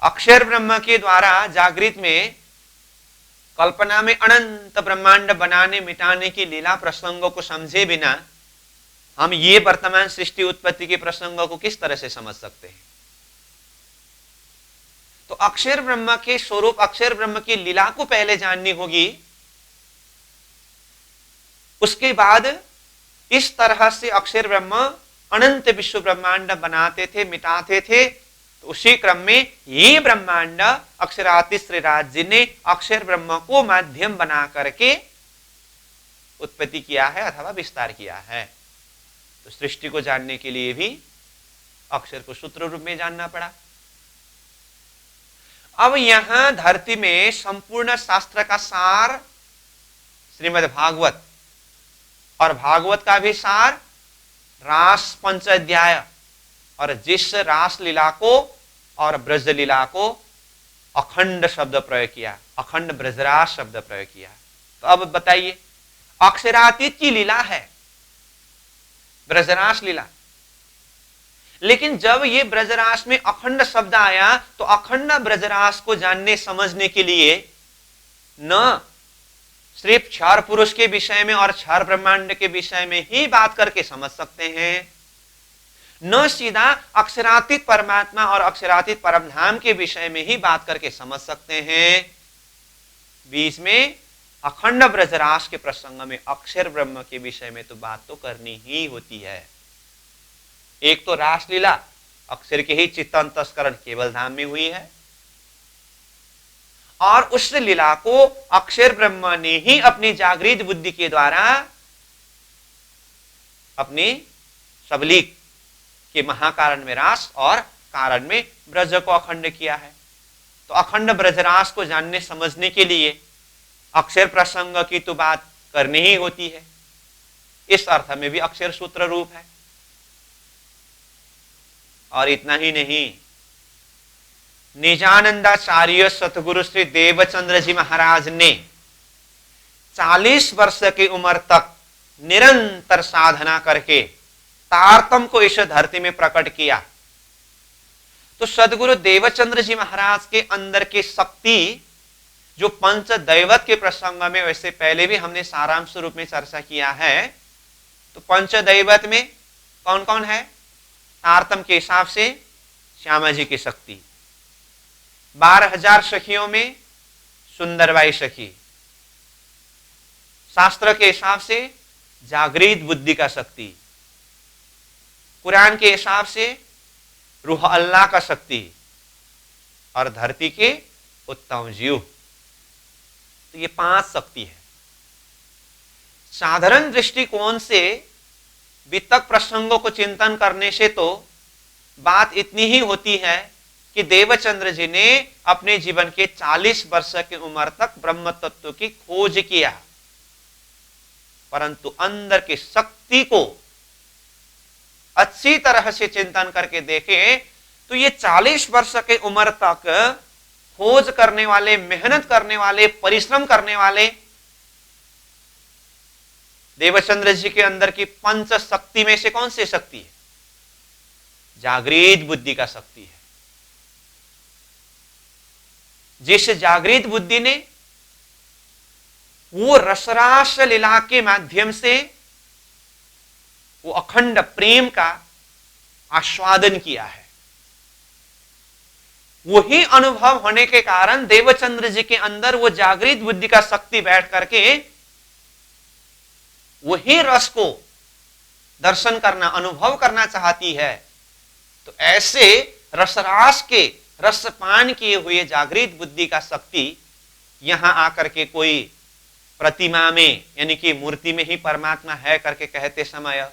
अक्षर ब्रह्म के द्वारा जागृत में कल्पना में अनंत ब्रह्मांड बनाने मिटाने की लीला प्रसंगों को समझे बिना हम ये वर्तमान सृष्टि उत्पत्ति के प्रसंगों को किस तरह से समझ सकते हैं? तो अक्षर ब्रह्म के स्वरूप, अक्षर ब्रह्म की लीला को पहले जाननी होगी। उसके बाद इस तरह से अक्षर ब्रह्म अनंत विश्व ब्रह्मांड बनाते थे, मिटाते थे। तो उसी क्रम में ये ब्रह्मांड अक्षरातीत श्रीराज जी ने अक्षर ब्रह्म को माध्यम बना करके उत्पत्ति किया है अथवा विस्तार किया है। तो सृष्टि को जानने के लिए भी अक्षर को सूत्र रूप में जानना पड़ा। अब यहां धरती में संपूर्ण शास्त्र का सार श्रीमद् भागवत, और भागवत का भी सार रास पंच अध्याय, और जिस रास लीला को और ब्रज लीला को अखंड शब्द प्रयोग किया, अखंड ब्रजरास शब्द प्रयोग किया। तो अब बताइए, अक्षरातीत की लीला है ब्रजरास लीला, लेकिन जब ये ब्रजरास में अखंड शब्द आया तो अखंड ब्रजरास को जानने समझने के लिए न सिर्फ क्षर पुरुष के विषय में और क्षर ब्रह्मांड के विषय में ही बात करके समझ सकते हैं, न सीधा अक्षरातीत परमात्मा और अक्षरातीत परमधाम के विषय में ही बात करके समझ सकते हैं। बीच में अखंड ब्रजरास के प्रसंग में अक्षर ब्रह्म के विषय में तो बात तो करनी ही होती है। एक तो रासलीला अक्षर के ही चित्तांतस्करण केवल धाम में हुई है, और उस लीला को अक्षर ब्रह्म ने ही अपनी जागृत बुद्धि के द्वारा अपनी सबलीक के महाकारण में रास और कारण में ब्रज को अखंड किया है। तो अखंड ब्रजरास को जानने समझने के लिए अक्षर प्रसंग की तो बात करनी ही होती है। इस अर्थ में भी अक्षर सूत्र रूप है। और इतना ही नहीं, निजानंदाचार्य सतगुरु श्री देवचंद्र जी महाराज ने 40 वर्ष की उम्र तक निरंतर साधना करके तारतम को इस धरती में प्रकट किया। तो सदगुरु देवचंद्र जी महाराज के अंदर की शक्ति जो पंच दैवत के प्रसंग में वैसे पहले भी हमने सारांश रूप में चर्चा किया है। तो पंच दैवत में कौन कौन है? तारतम के हिसाब से श्यामा जी की शक्ति, 12,000 सखियों में सुंदरबाई सखी, शास्त्र के हिसाब से जागृत बुद्धि का शक्ति, कुरान के हिसाब से रूह अल्लाह का शक्ति, और धरती के उत्तम जीव। तो ये 5 शक्ति है। साधारण दृष्टिकोण से वितक प्रसंगों को चिंतन करने से तो बात इतनी ही होती है कि देवचंद्र जी ने अपने जीवन के 40 वर्ष की उम्र तक ब्रह्म तत्व की खोज किया, परंतु अंदर की शक्ति को अच्छी तरह से चिंतन करके देखें तो ये 40 वर्ष की उम्र तक खोज करने वाले, मेहनत करने वाले, परिश्रम करने वाले देवचंद्र जी के अंदर की पंच शक्ति में से कौन सी शक्ति है? जागृत बुद्धि का शक्ति है। जिस जागृत बुद्धि ने वो रसरास लीला के माध्यम से वो अखंड प्रेम का आस्वादन किया है, वही अनुभव होने के कारण देवचंद्र जी के अंदर वो जागृत बुद्धि का शक्ति बैठ करके वही रस को दर्शन करना, अनुभव करना चाहती है। तो ऐसे रसरास के रसपान किए हुए जागृत बुद्धि का शक्ति यहां आकर के कोई प्रतिमा में यानी कि मूर्ति में ही परमात्मा है करके कहते समय,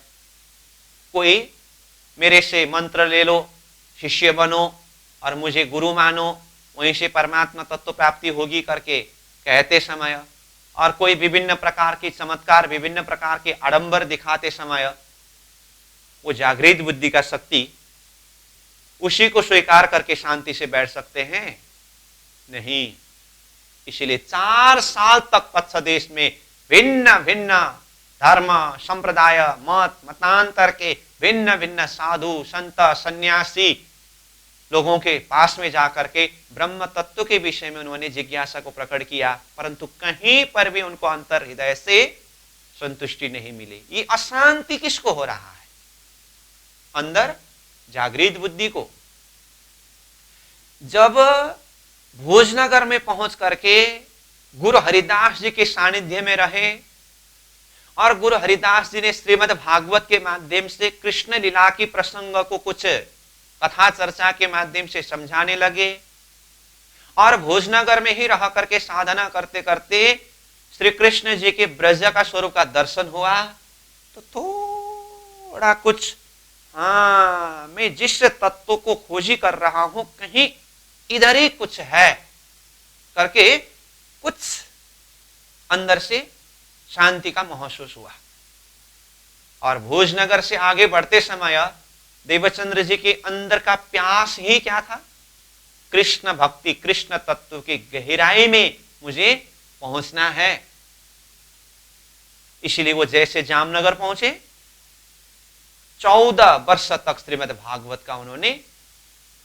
कोई मेरे से मंत्र ले लो, शिष्य बनो और मुझे गुरु मानो, वहीं से परमात्मा तत्व प्राप्ति होगी करके कहते समय, और कोई विभिन्न प्रकार की चमत्कार, विभिन्न प्रकार के आडंबर दिखाते समय वो जागृत बुद्धि का शक्ति उसी को स्वीकार करके शांति से बैठ सकते हैं? नहीं। इसलिए 4 साल तक पच्छ देश में भिन्न भिन्न धर्म, संप्रदाय, मत, मतांतर के भिन्न भिन्न साधु, संत, सन्यासी लोगों के पास में जाकर के ब्रह्म तत्व के विषय में उन्होंने जिज्ञासा को प्रकट किया, परंतु कहीं पर भी उनको अंतर हृदय से संतुष्टि नहीं मिली। ये अशांति किसको हो रहा है? अंदर जागृत बुद्धि को। जब भोजनगर में पहुंच करके गुरु हरिदास जी के सानिध्य में रहे और गुरु हरिदास जी ने श्रीमद् भागवत के माध्यम से कृष्ण लीला की प्रसंग को कुछ कथा चर्चा के माध्यम से समझाने लगे, और भोजनगर में ही रह करके साधना करते करते श्री कृष्ण जी के ब्रज का स्वरूप का दर्शन हुआ, तो थोड़ा कुछ मैं जिस तत्व को खोजी कर रहा हूं कहीं इधर ही कुछ है करके कुछ अंदर से शांति का महसूस हुआ। और भोजनगर से आगे बढ़ते समय देवचंद्र जी के अंदर का प्यास ही क्या था? कृष्ण भक्ति, कृष्ण तत्व की गहराई में मुझे पहुंचना है। इसलिए वो जैसे जामनगर पहुंचे, 14 वर्ष तक श्रीमद् भागवत का उन्होंने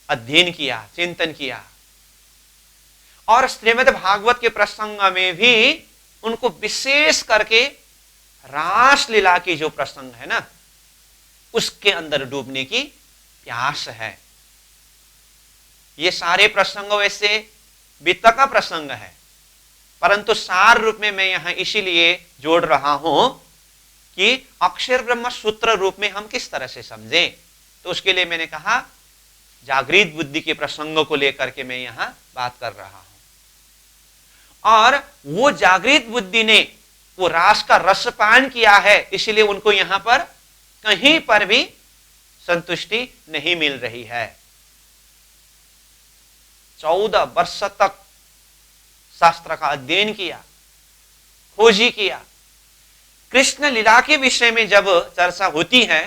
अध्ययन किया, चिंतन किया, और श्रीमद् भागवत के प्रसंग में भी उनको विशेष करके रास लीला की जो प्रसंग है ना, उसके अंदर डूबने की प्यास है। ये सारे प्रसंग वैसे वित्त का प्रसंग है, परंतु सार रूप में मैं यहां इसीलिए जोड़ रहा हूं कि अक्षर ब्रह्म सूत्र रूप में हम किस तरह से समझें। तो उसके लिए मैंने कहा जागृत बुद्धि के प्रसंगों को लेकर के मैं यहां बात कर रहा हूं। और वो जागृत बुद्धि ने वो रास का रसपान किया है, इसलिए उनको यहां पर कहीं पर भी संतुष्टि नहीं मिल रही है। 14 वर्ष तक शास्त्र का अध्ययन किया, खोजी किया। कृष्ण लीला के विषय में जब चर्चा होती है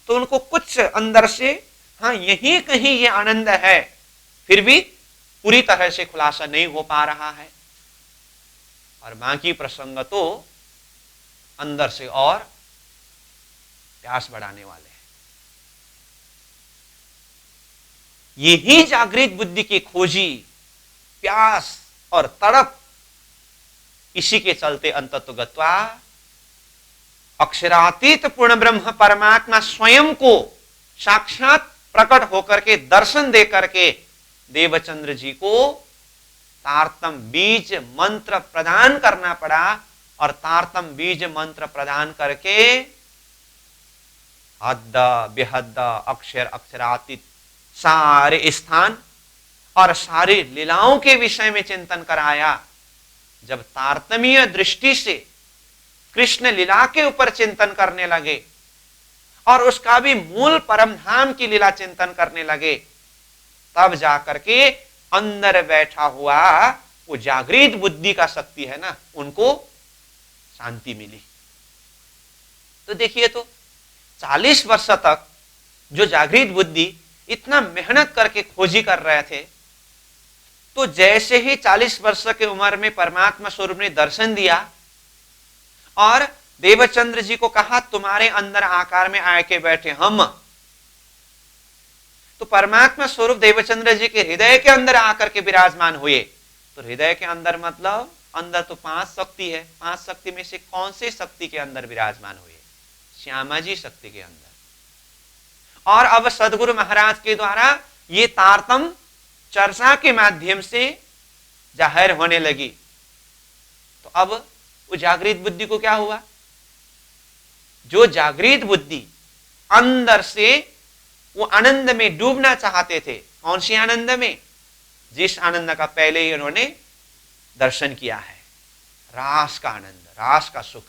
तो उनको कुछ अंदर से हाँ यही कहीं ये आनंद है, फिर भी पूरी तरह से खुलासा नहीं हो पा रहा है। और बाकी प्रसंग तो अंदर से और प्यास बढ़ाने वाले हैं। यही जागृत बुद्धि की खोजी, प्यास और तड़प, इसी के चलते अंततो गत्वा अक्षरातीत पूर्ण ब्रह्म परमात्मा स्वयं को साक्षात प्रकट होकर के दर्शन दे करके देवचंद्र जी को तारतम बीज मंत्र प्रदान करना पड़ा। और तारतम बीज मंत्र प्रदान करके हद बेहद अक्षर अक्षरातीत सारे स्थान और सारी लीलाओं के विषय में चिंतन कराया। जब तारतमीय दृष्टि से कृष्ण लीला के ऊपर चिंतन करने लगे और उसका भी मूल परम धाम की लीला चिंतन करने लगे, तब जाकर के अंदर बैठा हुआ वो जागृत बुद्धि का शक्ति है ना, उनको शांति मिली। तो देखिए, तो 40 वर्ष तक जो जागृत बुद्धि इतना मेहनत करके खोजी कर रहे थे, तो जैसे ही 40 वर्ष की उम्र में परमात्मा स्वरूप ने दर्शन दिया और देवचंद्र जी को कहा तुम्हारे अंदर आकार में आके बैठे हम, तो परमात्मा स्वरूप देवचंद्र जी के हृदय के अंदर आकर के विराजमान हुए। तो हृदय के अंदर मतलब अंदर तो 5 शक्ति है, 5 शक्ति में से कौन से शक्ति के अंदर विराजमान हुए? श्यामा जी शक्ति के अंदर। और अब सदगुरु महाराज के द्वारा ये तारतम चर्चा के माध्यम से जाहिर होने लगी। तो अब वो जागृत बुद्धि को क्या हुआ? जो जागृत बुद्धि अंदर से वो आनंद में डूबना चाहते थे, कौन सी आनंद में? जिस आनंद का पहले ही उन्होंने दर्शन किया है, रास का आनंद, रास का सुख।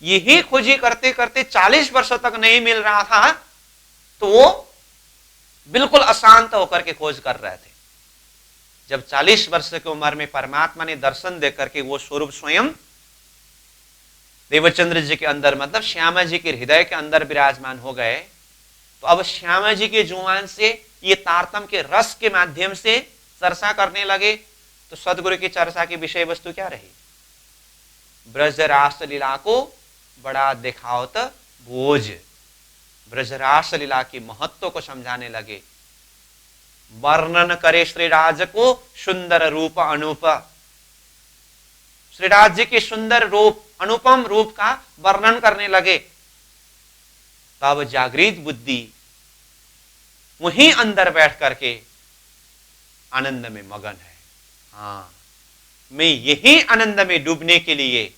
यही खोजी करते करते 40 वर्ष तक नहीं मिल रहा था, तो वो बिल्कुल अशांत होकर के खोज कर रहे थे। जब 40 वर्ष की उम्र में परमात्मा ने दर्शन देकर के वो स्वरूप स्वयं देवचंद्र जी के अंदर मतलब श्यामा जी के हृदय के अंदर विराजमान हो गए, तो अब श्यामा जी के जुबान से ये तारतम के रस के माध्यम से चर्चा करने लगे। तो सदगुरु की चर्चा की विषय वस्तु क्या रही? ब्रजरास लीला को बड़ा दिखावत बोझ, ब्रजरास लीला की महत्व को समझाने लगे। वर्णन करे श्रीराज को सुंदर रूप अनूप, श्रीराज जी के सुंदर रूप, अनुपम रूप का वर्णन करने लगे। तब जागृत बुद्धि वहीं अंदर बैठ करके आनंद में मगन है। हाँ, मैं यही आनंद में डूबने के लिए,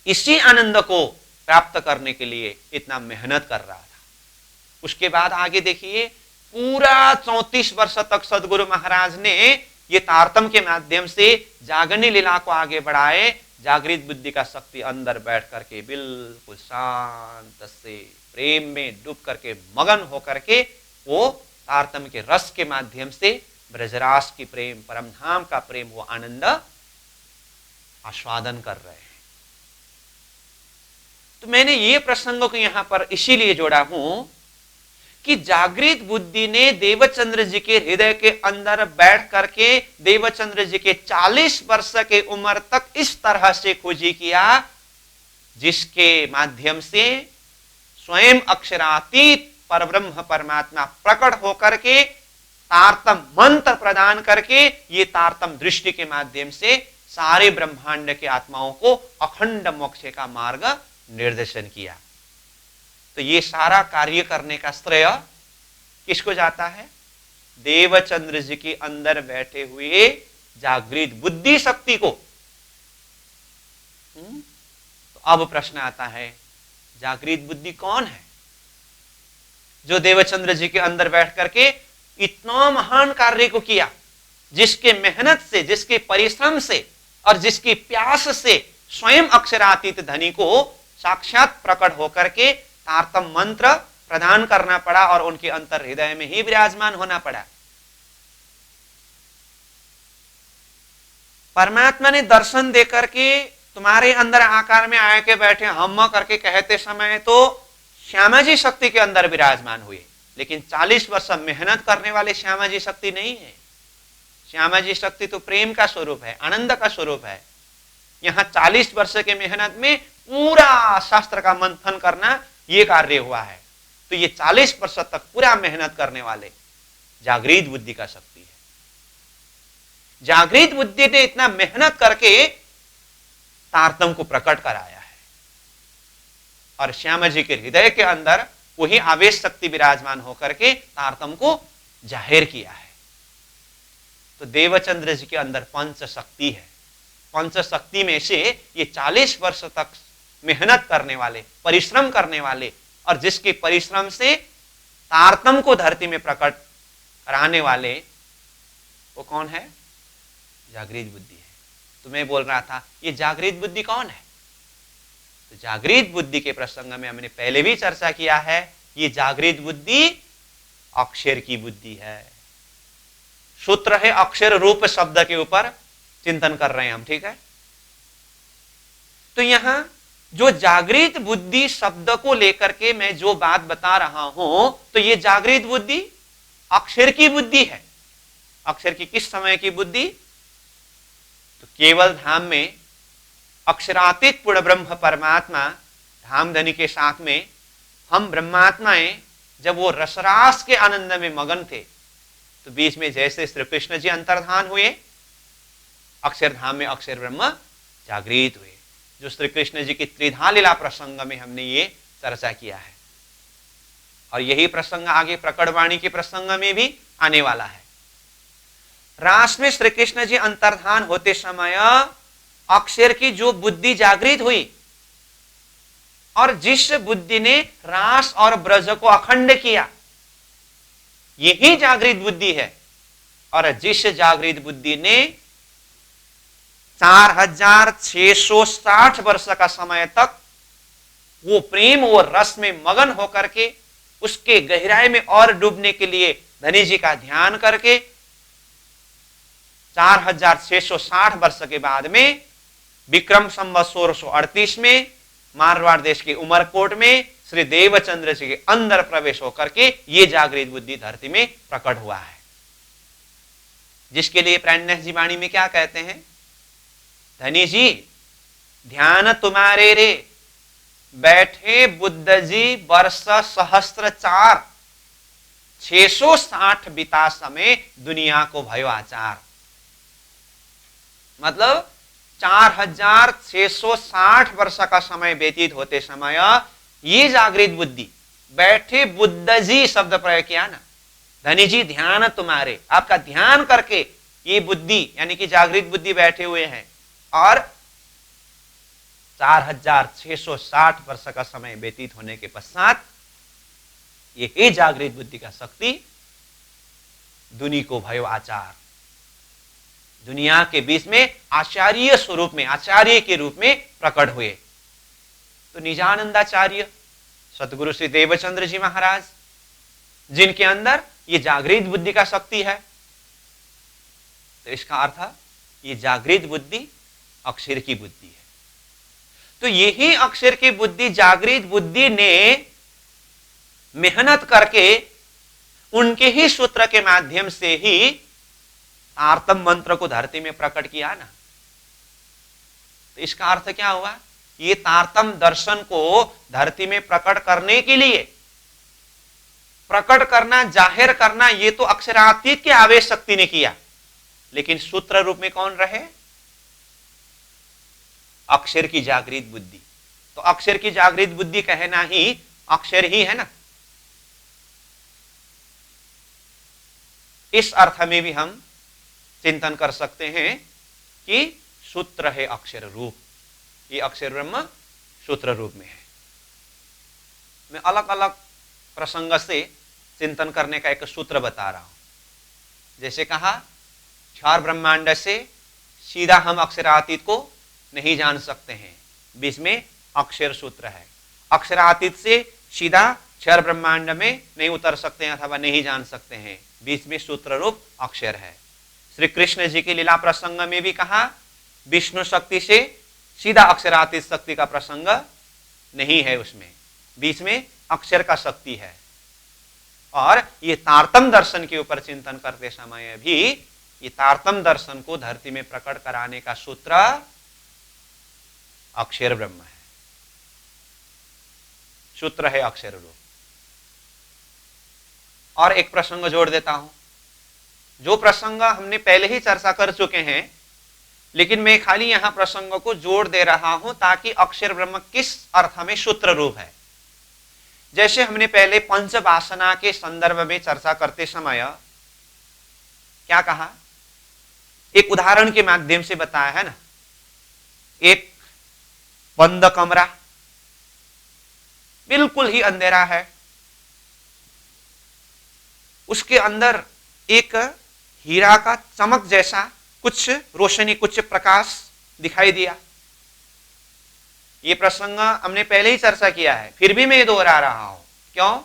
इसी आनंद को प्राप्त करने के लिए इतना मेहनत कर रहा था। उसके बाद आगे देखिए, पूरा 34 वर्ष तक सदगुरु महाराज ने ये तारतम के माध्यम से जागरणी लीला को आगे बढ़ाए। जागृत बुद्धि का शक्ति अंदर बैठ करके बिल्कुल शांत से प्रेम में डूब करके मगन होकर के वो तारतम के रस के माध्यम से ब्रजरास की प्रेम, परमधाम का प्रेम, वो आनंद आस्वादन कर रहे हैं। तो मैंने ये प्रसंगों को यहां पर इसीलिए जोड़ा हूं कि जागृत बुद्धि ने देवचंद्र जी के हृदय के अंदर बैठ करके देवचंद्र जी के 40 वर्ष के उम्र तक इस तरह से खोजी किया, जिसके माध्यम से स्वयं अक्षरातीत परब्रह्म परमात्मा प्रकट होकर के तारतम मंत्र प्रदान करके ये तारतम दृष्टि के माध्यम से सारे ब्रह्मांड के आत्माओं को अखंड मोक्ष का मार्ग निर्देशन किया। तो ये सारा कार्य करने का श्रेय किसको जाता है? देवचंद्र जी के अंदर बैठे हुए जागृत बुद्धि शक्ति को। तो अब प्रश्न आता है, जागृत बुद्धि कौन है जो देवचंद्र जी के अंदर बैठ करके इतना महान कार्य को किया, जिसके मेहनत से, जिसके परिश्रम से और जिसकी प्यास से स्वयं अक्षरातीत धनी को साक्षात प्रकट होकर के तारतम मंत्र प्रदान करना पड़ा और उनके अंतर हृदय में ही विराजमान होना पड़ा। परमात्मा ने दर्शन देकर के तुम्हारे अंदर आकार में आए के बैठे हम करके कहते समय तो श्यामा जी शक्ति के अंदर विराजमान हुए, लेकिन 40 वर्ष मेहनत करने वाले श्यामा जी शक्ति नहीं है। श्यामा जी शक्ति तो प्रेम का स्वरूप है, आनंद का स्वरूप है। यहां 40 वर्ष के मेहनत में पूरा शास्त्र का मंथन करना ये कार्य हुआ है। तो ये 40 वर्ष तक पूरा मेहनत करने वाले जागृत बुद्धि का शक्ति है। जागृत बुद्धि ने इतना मेहनत करके तारतम को प्रकट कराया है और श्यामा जी के हृदय के अंदर वही आवेश शक्ति विराजमान होकर के तारतम को जाहिर किया है। तो देवचंद्र जी के अंदर पंच शक्ति है। पंच शक्ति में से ये 40 वर्ष तक मेहनत करने वाले, परिश्रम करने वाले और जिसके परिश्रम से तारतम को धरती में प्रकट कराने वाले, वो कौन है? जागृत बुद्धि है। तो मैं बोल रहा था ये जागृत बुद्धि कौन है? तो जागृत बुद्धि के प्रसंग में हमने पहले भी चर्चा किया है, ये जागृत बुद्धि अक्षर की बुद्धि है। सूत्र है अक्षर रूप शब्द के ऊपर चिंतन कर रहे हैं हम, ठीक है। तो यहां जो जागृत बुद्धि शब्द को लेकर के मैं जो बात बता रहा हूं, तो ये जागृत बुद्धि अक्षर की बुद्धि है। अक्षर की किस समय की बुद्धि? तो केवल धाम में अक्षरातीत पूर्ण ब्रह्म परमात्मा धामधनी के साथ में हम ब्रह्मात्माएं जब वो रसरास के आनंद में मगन थे, तो बीच में जैसे श्री कृष्ण जी अंतर्धान हुए, अक्षरधाम में अक्षर ब्रह्म जागृत हुए। जो श्री कृष्ण जी की त्रिधा लीला प्रसंग में हमने ये चर्चा किया है और यही प्रसंग आगे प्रकटवाणी के प्रसंग में भी आने वाला है। रास में श्री कृष्ण जी अंतर्धान होते समय अक्षर की जो बुद्धि जागृत हुई और जिस बुद्धि ने रास और ब्रज को अखंड किया, यही जागृत बुद्धि है। और जिस जागृत बुद्धि ने 4660 वर्ष का समय तक वो प्रेम और रस में मगन होकर के उसके गहराई में और डूबने के लिए धनी जी का ध्यान करके 4660 वर्ष के बाद में विक्रम संवत 1638 में मारवाड़ देश के उमरकोट में श्री देवचंद्र जी के अंदर प्रवेश होकर के ये जागृत बुद्धि धरती में प्रकट हुआ है। जिसके लिए प्राणनाथ जी वाणी में क्या कहते हैं? धनी जी ध्यान तुम्हारे रे, बैठे बुद्ध जी वर्ष सहस्त्र 4, 660 बिता समय दुनिया को भयो आचार। मतलब 4660 वर्ष का समय व्यतीत होते समय ये जागृत बुद्धि, बैठे बुद्ध जी शब्द प्रयोग किया ना, धनी जी ध्यान तुम्हारे, आपका ध्यान करके ये बुद्धि यानी कि जागृत बुद्धि बैठे हुए हैं और 4660 वर्ष का समय व्यतीत होने के पश्चात ये जागृत बुद्धि का शक्ति दुनि को भयो आचार, दुनिया के बीच में आचार्य स्वरूप में, आचार्य के रूप में प्रकट हुए। तो निजानंदाचार्य सतगुरु श्री देवचंद्र जी महाराज, जिनके अंदर ये जागृत बुद्धि का शक्ति है, तो इसका अर्थ ये जागृत बुद्धि अक्षर की बुद्धि है। तो यही अक्षर की बुद्धि, जागृत बुद्धि ने मेहनत करके उनके ही सूत्र के माध्यम से ही तारतम मंत्र को धरती में प्रकट किया ना। तो इसका अर्थ क्या हुआ? ये तारतम दर्शन को धरती में प्रकट करने के लिए, प्रकट करना, जाहिर करना, ये तो अक्षरातीत के आवेश शक्ति ने किया, लेकिन सूत्र रूप में कौन रहे? अक्षर की जागृत बुद्धि। तो अक्षर की जागृत बुद्धि कहना ही अक्षर ही है ना। इस अर्थ में भी हम चिंतन कर सकते हैं कि सूत्र है अक्षर रूप, ये अक्षर ब्रह्म सूत्र रूप में है। मैं अलग अलग प्रसंग से चिंतन करने का एक सूत्र बता रहा हूं। जैसे कहा, क्षर ब्रह्मांड से सीधा हम अक्षरातीत को नहीं जान सकते हैं, बीच में अक्षर सूत्र है। अक्षरातीत से सीधा क्षर ब्रह्मांड में नहीं उतर सकते हैं अथवा नहीं जान सकते हैं, बीच में सूत्र रूप अक्षर है। श्री कृष्ण जी की लीला प्रसंग में भी कहा, विष्णु शक्ति से सीधा अक्षरातीत शक्ति का प्रसंग नहीं है, उसमें बीच में अक्षर का शक्ति है। और ये तारतम दर्शन के ऊपर चिंतन करते समय भी ये तारतम दर्शन को धरती में प्रकट कराने का सूत्र अक्षर ब्रह्म है, सूत्र है अक्षर रूप। और एक प्रसंग जोड़ देता हूं, जो प्रसंग हमने पहले ही चर्चा कर चुके हैं, लेकिन मैं खाली यहां प्रसंग को जोड़ दे रहा हूं ताकि अक्षर ब्रह्म किस अर्थ में सूत्र रूप है। जैसे हमने पहले पंचवासना के संदर्भ में चर्चा करते समय क्या कहा, एक उदाहरण के माध्यम से बताया है ना। एक बंद कमरा, बिल्कुल ही अंधेरा है, उसके अंदर एक हीरा का चमक जैसा कुछ रोशनी, कुछ प्रकाश दिखाई दिया। ये प्रसंग हमने पहले ही चर्चा किया है, फिर भी मैं दोहरा रहा हूं। क्यों?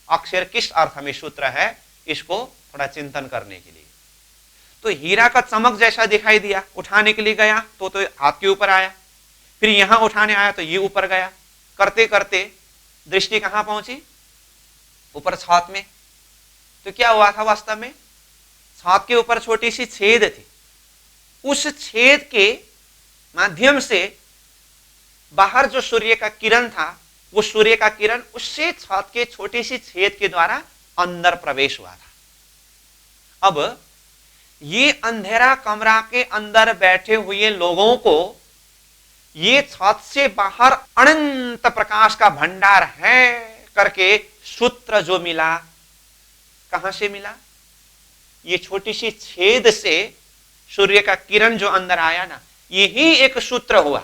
अक्षर किस अर्थ में सूत्र है, इसको थोड़ा चिंतन करने के लिए। तो हीरा का चमक जैसा दिखाई दिया, उठाने के लिए गया तो हाथ के ऊपर आया, फिर यहां उठाने आया तो ये ऊपर गया। करते करते दृष्टि कहां पहुंची? ऊपर छत में। तो क्या हुआ था वास्तव में? छत के ऊपर छोटी सी छेद थी, उस छेद के माध्यम से बाहर जो सूर्य का किरण था, वो सूर्य का किरण उससे छत के छोटी सी छेद के द्वारा अंदर प्रवेश हुआ था। अब ये अंधेरा कमरा के अंदर बैठे हुए लोगों को ये छत से बाहर अनंत प्रकाश का भंडार है करके सूत्र जो मिला, कहां से मिला? ये छोटी सी छेद से सूर्य का किरण जो अंदर आया ना, यही एक सूत्र हुआ।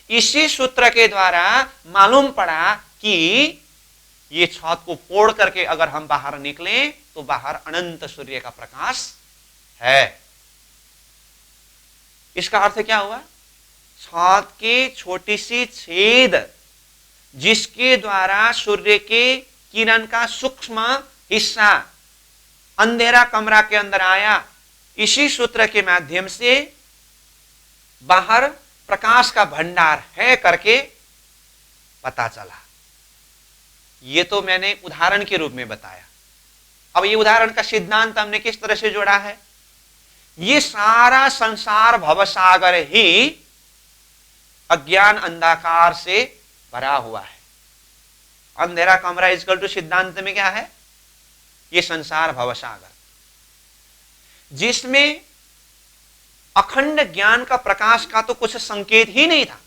इसी सूत्र के द्वारा मालूम पड़ा कि ये छत को फोड़ करके अगर हम बाहर निकलें तो बाहर अनंत सूर्य का प्रकाश है। इसका अर्थ क्या हुआ? छत की छोटी सी छेद जिसके द्वारा सूर्य के किरण का सूक्ष्म हिस्सा अंधेरा कमरा के अंदर आया, इसी सूत्र के माध्यम से बाहर प्रकाश का भंडार है करके पता चला। ये तो मैंने उदाहरण के रूप में बताया। अब ये उदाहरण का सिद्धांत हमने किस तरह से जोड़ा है? ये सारा संसार भवसागर ही अज्ञान अंधकार से भरा हुआ है। अंधेरा कमरा इक्वल टू सिद्धांत में क्या है? ये संसार भवसागर, जिसमें अखंड ज्ञान का प्रकाश का तो कुछ संकेत ही नहीं था।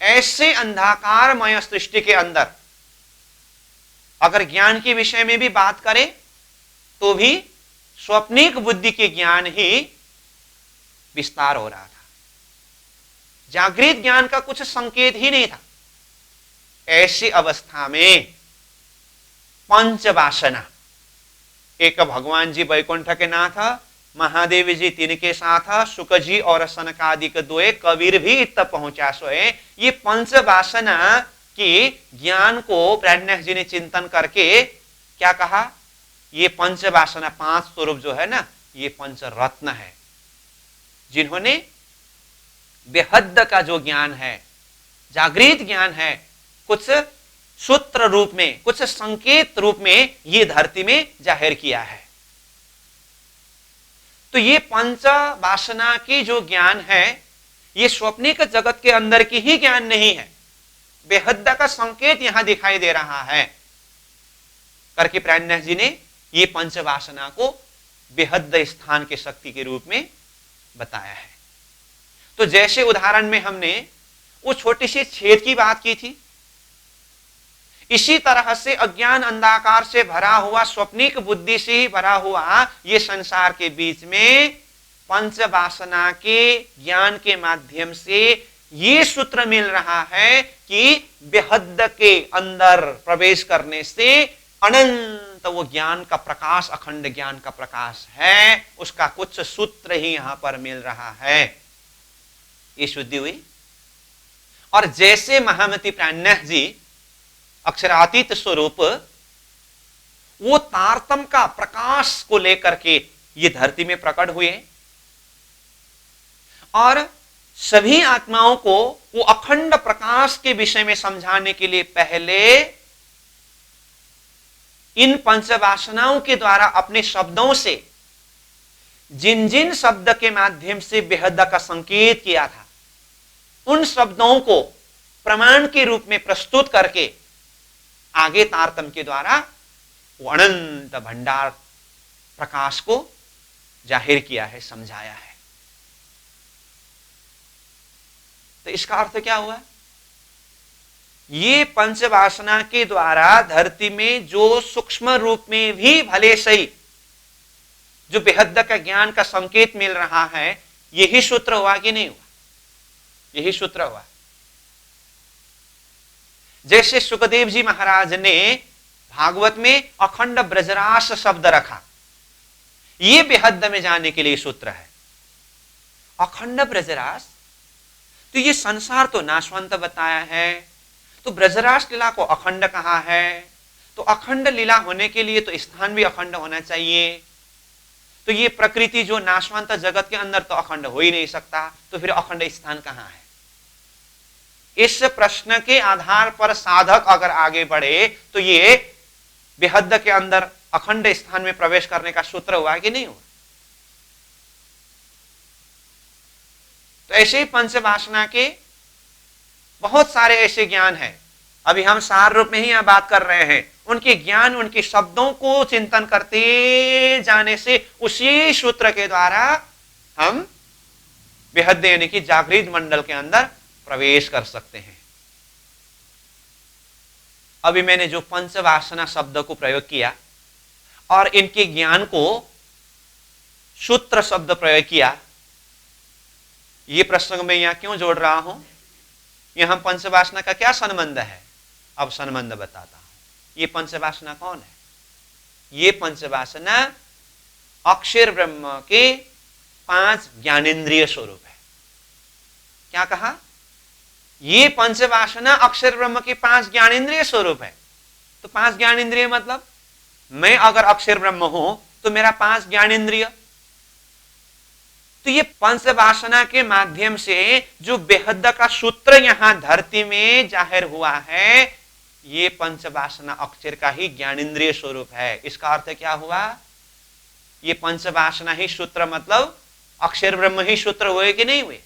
ऐसे अंधकारमय सृष्टि के अंदर अगर ज्ञान के विषय में भी बात करें तो भी स्वप्निक बुद्धि के ज्ञान ही विस्तार हो रहा था, जागृत ज्ञान का कुछ संकेत ही नहीं था। ऐसी अवस्था में पंचवासना, एक भगवान जी वैकुंठ के नाथ, महादेव जी तिनके साथ, शुक जी और सनकादिक दोए, कबीर भी इत पहुंचा सोए। ये पंचवासना की ज्ञान को प्राज्ञ जी ने चिंतन करके क्या कहा? ये पंचवासना, पांच स्वरूप जो है ना, ये पंचरत्न है, जिन्होंने बेहद का जो ज्ञान है, जागृत ज्ञान है, कुछ सूत्र रूप में, कुछ संकेत रूप में ये धरती में जाहिर किया है। तो ये पंच वासना की जो ज्ञान है, ये स्वप्निक जगत के अंदर की ही ज्ञान नहीं है, बेहद का संकेत यहां दिखाई दे रहा है करके प्राज्ञ जी ने ये पंचवासना को बेहद स्थान के शक्ति के रूप में बताया है। तो जैसे उदाहरण में हमने वो छोटी सी छेद की बात की थी, इसी तरह से अज्ञान अंधकार से भरा हुआ, स्वप्निक बुद्धि से ही भरा हुआ ये संसार के बीच में पंच वासना के ज्ञान के माध्यम से ये सूत्र मिल रहा है कि बेहद के अंदर प्रवेश करने से अनंत वो ज्ञान का प्रकाश, अखंड ज्ञान का प्रकाश है, उसका कुछ सूत्र ही यहां पर मिल रहा है। ये शुद्धि हुई। और जैसे महामती प्राणनाथ जी अक्षरातीत स्वरूप वो तारतम का प्रकाश को लेकर के ये धरती में प्रकट हुए और सभी आत्माओं को वो अखंड प्रकाश के विषय में समझाने के लिए पहले इन पंचवासनाओं के द्वारा अपने शब्दों से जिन जिन शब्द के माध्यम से बेहद का संकेत किया था, उन शब्दों को प्रमाण के रूप में प्रस्तुत करके आगे तारतम के द्वारा वो अनंत भंडार प्रकाश को जाहिर किया है, समझाया है। तो इसका अर्थ क्या हुआ? ये पंचवासना के द्वारा धरती में जो सूक्ष्म रूप में भी भले सही जो बेहद का ज्ञान का संकेत मिल रहा है, यही सूत्र हुआ कि नहीं हुआ? यही सूत्र हुआ। जैसे सुखदेव जी महाराज ने भागवत में अखंड ब्रजरास शब्द रखा, ये बेहद में जाने के लिए सूत्र है। अखंड ब्रजरास, तो ये संसार तो नाशवंत बताया है, तो ब्रजरास लीला को अखंड कहा है, तो अखंड लीला होने के लिए तो स्थान भी अखंड होना चाहिए। तो ये प्रकृति जो नाशवंत जगत के अंदर तो अखंड हो ही नहीं सकता, तो फिर अखंड स्थान कहां है? इस प्रश्न के आधार पर साधक अगर आगे बढ़े तो ये बेहद के अंदर अखंड स्थान में प्रवेश करने का सूत्र हुआ कि नहीं हुआ? तो ऐसे ही पंचवासना के बहुत सारे ऐसे ज्ञान हैं। अभी हम सार रूप में ही यहां बात कर रहे हैं। उनके ज्ञान, उनके शब्दों को चिंतन करते जाने से उसी सूत्र के द्वारा हम बेहद यानी कि जागृत मंडल के अंदर प्रवेश कर सकते हैं। अभी मैंने जो पंचवासना शब्द को प्रयोग किया और इनके ज्ञान को सूत्र शब्द प्रयोग किया, ये प्रसंग में यहां क्यों जोड़ रहा हूं? यहां पंचवासना का क्या संबंध है? अब संबंध बताता हूं। ये पंचवासना कौन है? ये पंचवासना अक्षर ब्रह्म के 5 ज्ञानेंद्रिय स्वरूप है। क्या कहा? ये पंचवासना अक्षर ब्रह्म के 5 ज्ञानेंद्रिय स्वरूप है। तो 5 ज्ञानेंद्रिय मतलब मैं अगर अक्षर ब्रह्म हूं तो मेरा 5 ज्ञानेंद्रिय, तो ये पंचवासना के माध्यम से जो बेहद का सूत्र यहां धरती में जाहिर हुआ है, ये पंचवासना अक्षर का ही ज्ञानेंद्रिय स्वरूप है। इसका अर्थ क्या हुआ? ये पंचवासना ही सूत्र मतलब अक्षर ब्रह्म ही सूत्र हुए कि नहीं हुए?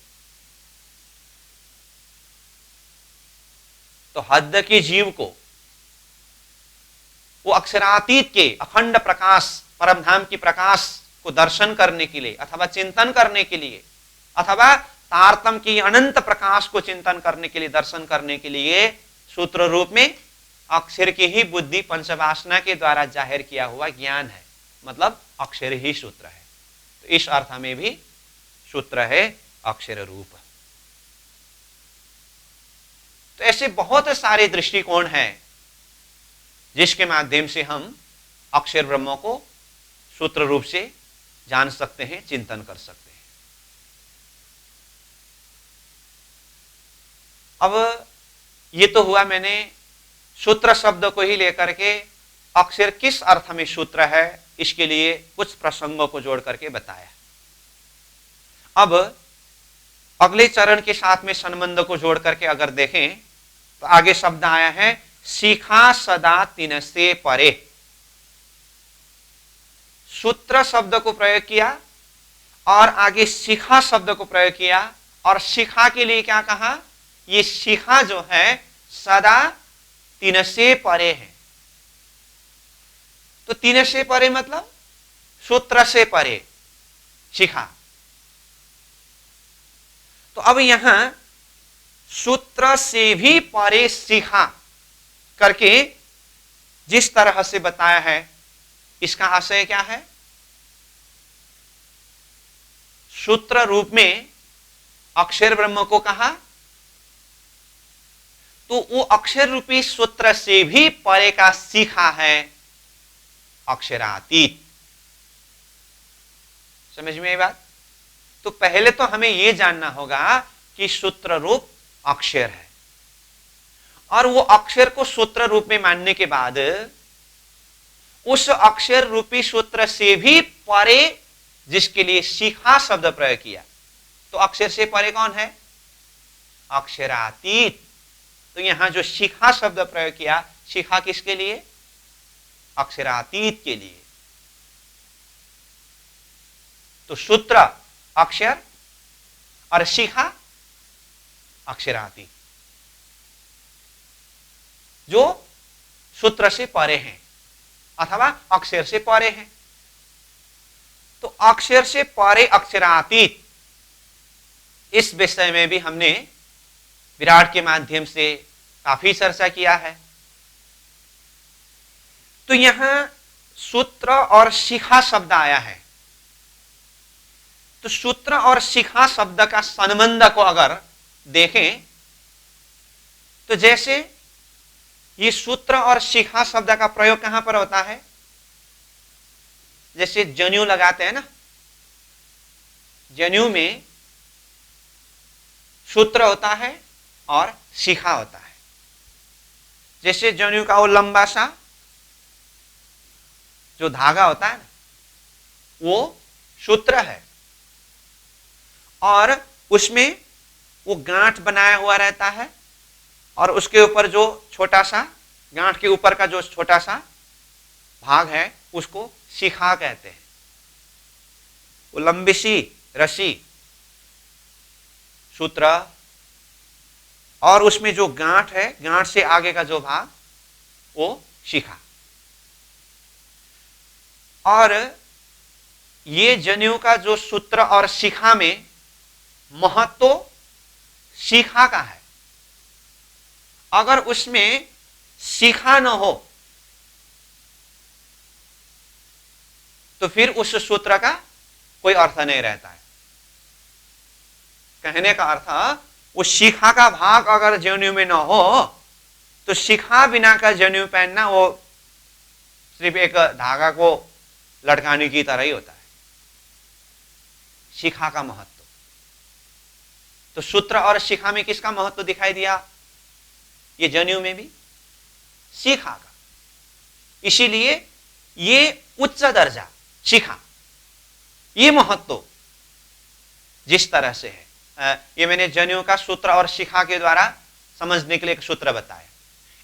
तो हद के जीव को वो अक्षरातीत के अखंड प्रकाश, परमधाम की प्रकाश को दर्शन करने के लिए अथवा चिंतन करने के लिए अथवा तारतम की अनंत प्रकाश को चिंतन करने के लिए, दर्शन करने के लिए सूत्र रूप में अक्षर की ही बुद्धि पंचवासना के द्वारा जाहिर किया हुआ ज्ञान है, मतलब अक्षर ही सूत्र है। तो इस अर्थ में भी सूत्र है अक्षर रूप। तो ऐसे बहुत सारे दृष्टिकोण हैं जिसके माध्यम से हम अक्षर ब्रह्म को सूत्र रूप से जान सकते हैं, चिंतन कर सकते हैं। अब ये तो हुआ मैंने सूत्र शब्द को ही लेकर के अक्षर किस अर्थ में सूत्र है इसके लिए कुछ प्रसंगों को जोड़ करके बताया। अब अगले चरण के साथ में संबंध को जोड़ करके अगर देखें तो आगे शब्द आया है सीखा सदा तिनसे परे। सूत्र शब्द को प्रयोग किया और आगे शिखा शब्द को प्रयोग किया और शिखा के लिए क्या कहा? ये शिखा जो है सदा तीन से परे है। तो तीन से परे मतलब सूत्र से परे शिखा। तो अब यहां सूत्र से भी परे सीखा करके जिस तरह से बताया है, इसका आशय क्या है? सूत्र रूप में अक्षर ब्रह्म को कहा, तो वो अक्षर रूपी सूत्र से भी परे का सीखा है अक्षरातीत। समझ में आई बात? तो पहले तो हमें यह जानना होगा कि सूत्र रूप अक्षर है, और वो अक्षर को सूत्र रूप में मानने के बाद उस अक्षर रूपी सूत्र से भी परे जिसके लिए शिखा शब्द प्रयोग किया, तो अक्षर से परे कौन है? अक्षरातीत। तो यहां जो शिखा शब्द प्रयोग किया, शिखा किसके लिए? अक्षरातीत के लिए। तो सूत्र अक्षर और शिखा अक्षरातीत, जो सूत्र से परे हैं अथवा अक्षर से परे हैं। तो अक्षर से परे अक्षरातीत, इस विषय में भी हमने विराट के माध्यम से काफी चर्चा किया है। तो यहां सूत्र और शिखा शब्द आया है, तो सूत्र और शिखा शब्द का संबंध को अगर देखें तो जैसे ये सूत्र और शिखा शब्द का प्रयोग कहां पर होता है? जैसे जनेऊ लगाते हैं ना, जनेऊ में सूत्र होता है और शिखा होता है। जैसे जनेऊ का वो लंबा सा जो धागा होता है ना, वो सूत्र है, और उसमें वो गांठ बनाया हुआ रहता है, और उसके ऊपर जो छोटा सा, गांठ के ऊपर का जो छोटा सा भाग है उसको शिखा कहते हैं। वो लंबी सी रस्सी सूत्र, और उसमें जो गांठ है, गांठ से आगे का जो भाग वो शिखा। और ये जनेऊ का जो सूत्र और शिखा में महत्व शिखा का है। अगर उसमें शिखा न हो तो फिर उस सूत्र का कोई अर्थ नहीं रहता है। कहने का अर्थ, वो शिखा का भाग अगर जनेऊ में न हो तो शिखा बिना का जनेऊ पहनना वो सिर्फ एक धागा को लटकाने की तरह ही होता है। शिखा का महत्व, तो सूत्र और शिखा में किसका महत्व दिखाई दिया? ये जनेऊ में भी शिखा का। इसीलिए ये उच्च दर्जा शिखा, ये महत्व जिस तरह से है, ये मैंने जनेऊ का सूत्र और शिखा के द्वारा समझने के लिए एक सूत्र बताया।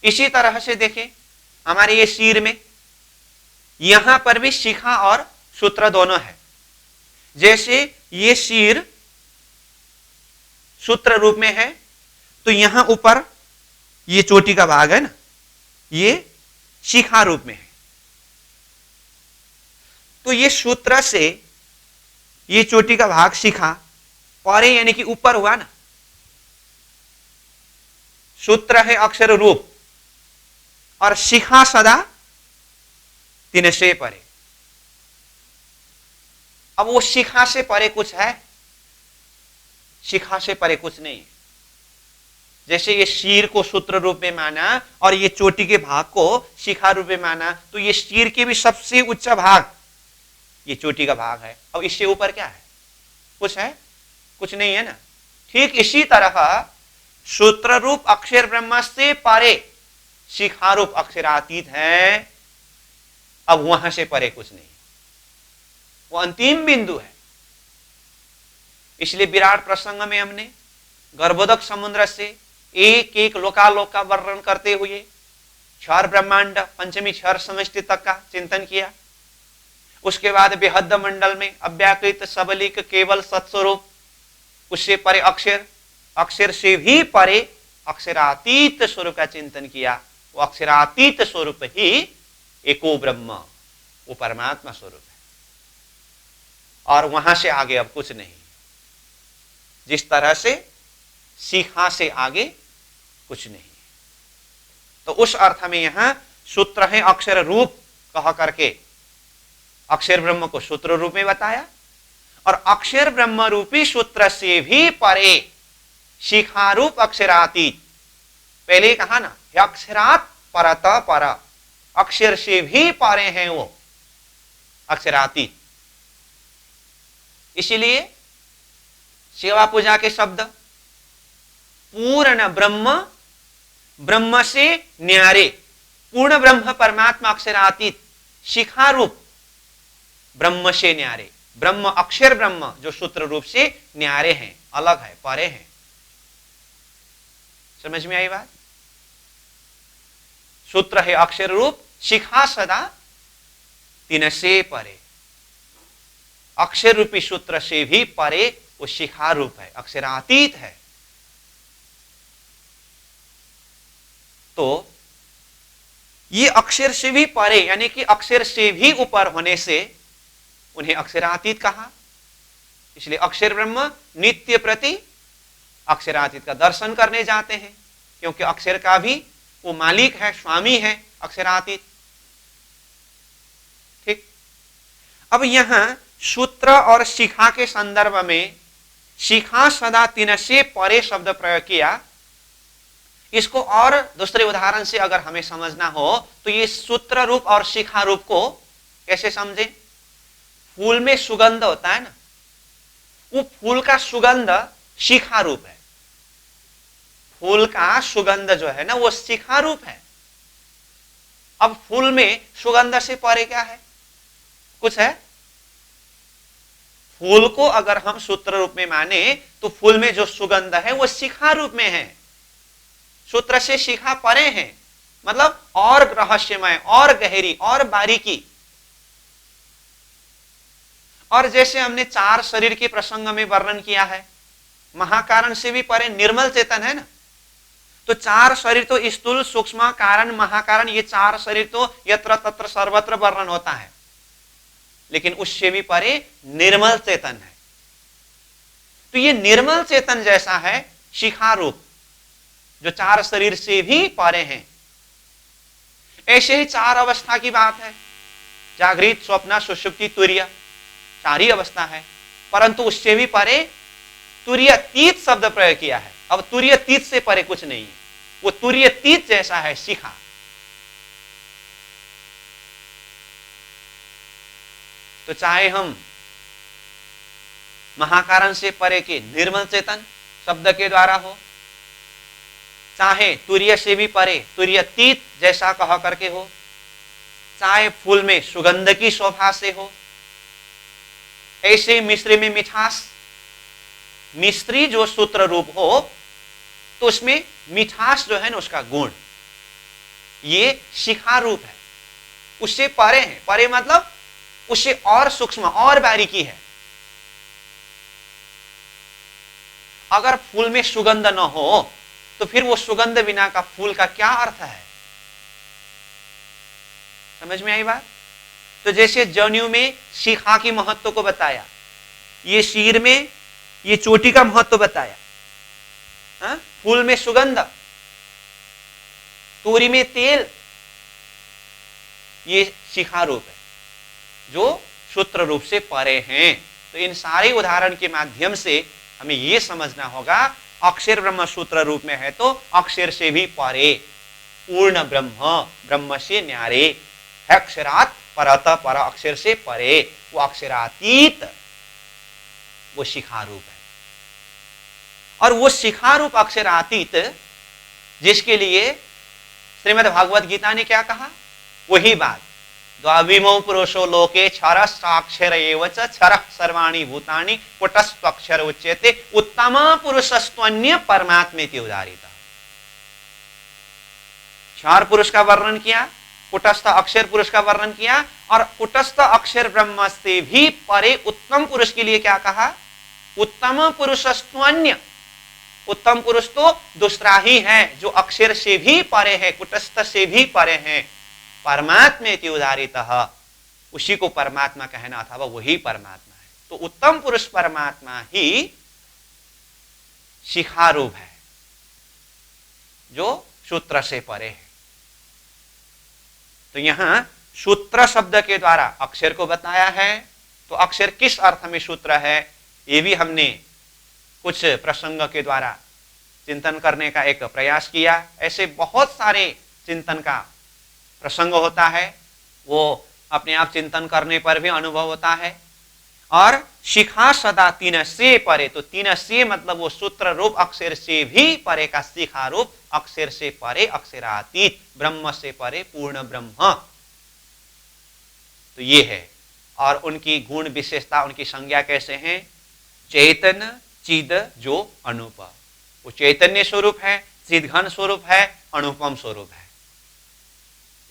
इसी तरह से देखें हमारे ये सिर में, यहां पर भी शिखा और सूत्र दोनों है। जैसे ये सिर सूत्र रूप में है, तो यहां ऊपर ये चोटी का भाग है ना, ये शिखा रूप में है। तो ये सूत्र से ये चोटी का भाग शिखा परे यानी कि ऊपर हुआ ना। सूत्र है अक्षर रूप और शिखा सदा तीन से परे। अब वो शिखा से परे कुछ है? शिखा से परे कुछ नहीं है। जैसे ये शीर को सूत्र रूप में माना और ये चोटी के भाग को शिखा रूप में माना, तो ये शीर के भी सबसे उच्च भाग ये चोटी का भाग है। अब इससे ऊपर क्या है? कुछ है? कुछ नहीं है ना। ठीक इसी तरह सूत्र रूप अक्षर ब्रह्म से परे शिखा रूप अक्षरातीत है। अब वहां से परे कुछ नहीं, वो अंतिम बिंदु है। इसलिए विराट प्रसंग में हमने गर्भोदक समुद्र से एक एक लोकालोक का वर्णन करते हुए क्षर ब्रह्मांड पंचमी क्षर समष्टि तक का चिंतन किया। उसके बाद बेहद मंडल में अव्याकृत सबलिक केवल सत्स्वरूप, उससे परे अक्षर, अक्षर से भी परे अक्षरातीत स्वरूप का चिंतन किया। वो अक्षरातीत स्वरूप ही एको ब्रह्म, वो परमात्मा स्वरूप है, और वहां से आगे अब कुछ नहीं। जिस तरह से शिखा से आगे कुछ नहीं। तो उस अर्थ में यहां सूत्र है अक्षर रूप कह करके अक्षर ब्रह्म को सूत्र रूप में बताया, और अक्षर ब्रह्म रूपी सूत्र से भी परे शिखारूप अक्षरातीत, पहले कहा ना अक्षरात परत पर, अक्षर से भी परे हैं वो अक्षरातीत। इसीलिए सेवा पूजा के शब्द पूर्ण ब्रह्म, ब्रह्म से न्यारे, पूर्ण ब्रह्म परमात्मा अक्षरातीत, शिखारूप ब्रह्म से न्यारे, ब्रह्म अक्षर ब्रह्म जो सूत्र रूप से न्यारे हैं, अलग है, परे हैं। समझ में आई बात? सूत्र है अक्षर रूप, शिखा सदा तीन से परे, अक्षर रूपी सूत्र से भी परे वो शिखा रूप है, अक्षरातीत है। तो ये अक्षर से भी परे यानी कि अक्षर से भी ऊपर होने से उन्हें अक्षरातीत कहा। इसलिए अक्षर ब्रह्म नित्य प्रति अक्षरातीत का दर्शन करने जाते हैं, क्योंकि अक्षर का भी वो मालिक है, स्वामी है अक्षरातीत। ठीक। अब यहां सूत्र और शिखा के संदर्भ में शिखा सदा तीन से परे शब्द प्रयोग किया। इसको और दूसरे उदाहरण से अगर हमें समझना हो तो ये सूत्र रूप और शिखा रूप को कैसे समझें? फूल में सुगंध होता है ना, वो फूल का सुगंध शिखा रूप है, फूल का सुगंध जो है ना वो शिखा रूप है। अब फूल में सुगंध से परे क्या है? कुछ है? फूल को अगर हम सूत्र रूप में माने तो फूल में जो सुगंध है वो शिखा रूप में है, सूत्र से शिखा परे है, मतलब और रहस्यमय, और गहरी, और बारीकी। और जैसे हमने चार शरीर के प्रसंग में वर्णन किया है, महाकारण से भी परे निर्मल चेतन है ना, तो चार शरीर तो स्थूल सूक्ष्म कारण महाकारण, ये चार शरीर तो यत्र तत्र सर्वत्र वर्णन होता है, लेकिन उससे भी परे निर्मल चेतन है। तो ये निर्मल चेतन जैसा है शिखा रूप, जो चार शरीर से भी परे हैं। ऐसे ही चार अवस्था की बात है, जागृत, स्वप्न, सुषुप्ति, तुरीय, चार ही अवस्था है, परंतु उससे भी परे तुरीयातीत शब्द प्रयोग किया है। अब तुरीयातीत से परे कुछ नहीं है, वो तुरीयातीत जैसा है शिखा। तो चाहे हम महाकारण से परे के निर्मल चेतन शब्द के द्वारा हो, चाहे तुरीय से भी परे तुरीयातीत जैसा कह करके हो, चाहे फूल में सुगंध की शोभा से हो, ऐसे मिश्री में मिठास, मिश्री जो सूत्र रूप हो तो उसमें मिठास जो है ना उसका गुण, ये शिखा रूप है, उससे परे है। परे मतलब उससे और सूक्ष्म, और बारीकी है। अगर फूल में सुगंध न हो तो फिर वो सुगंध बिना का फूल का क्या अर्थ है? समझ में आई बात? तो जैसे जनेऊ में शिखा की महत्व को बताया, ये शीर में ये चोटी का महत्व बताया, हा? फूल में सुगंध, तोरी में तेल, ये शिखा रूप है जो सूत्र रूप से परे हैं। तो इन सारे उदाहरण के माध्यम से हमें यह समझना होगा, अक्षर ब्रह्म सूत्र रूप में है तो अक्षर से भी परे, पूर्ण ब्रह्म, ब्रह्म से न्यारे है, अक्षरात परत पर, अक्षर से परे, वो अक्षरातीत, वो शिखा रूप है। और वो शिखा रूप अक्षरातीत जिसके लिए श्रीमद् भागवत गीता ने क्या कहा? वही बात, द्वाविमो पुरुषो लोके क्षर साक्षर एव च क्षरः सर्वाणि भूतानि कुटस्थाक्षर उच्यते उत्तम पुरुषस्त्वन्य परमात्मेति उदाहृतः। क्षर पुरुष का वर्णन किया, कुटस्थ अक्षर पुरुष का वर्णन किया, और कुटस्थ अक्षर ब्रह्म से भी परे उत्तम पुरुष के लिए क्या कहा? उत्तम पुरुषस्त्वन्य, उत्तम पुरुष तो दूसरा ही है जो अक्षर से भी परे है, कुटस्थ से भी परे है, परमात्मेति उदाहृतः, उसी को परमात्मा कहना था, वही परमात्मा है। तो उत्तम पुरुष परमात्मा ही शिखा रूप है जो सूत्र से परे है। तो यहां सूत्र शब्द के द्वारा अक्षर को बताया है। तो अक्षर किस अर्थ में सूत्र है, ये भी हमने कुछ प्रसंग के द्वारा चिंतन करने का एक प्रयास किया। ऐसे बहुत सारे चिंतन का प्रसंग होता है, वो अपने आप चिंतन करने पर भी अनुभव होता है। और शिखा सदा तीन से परे, तो तीन से मतलब वो सूत्र रूप अक्षर से भी परे का शिखा रूप, अक्षर से परे अक्षरातीत, ब्रह्म से परे पूर्ण ब्रह्म। तो ये है। और उनकी गुण विशेषता, उनकी संज्ञा कैसे हैं? चैतन्य चिद जो अनूप, वो चैतन्य स्वरूप है, चिदघन स्वरूप है, अनुपम स्वरूप है।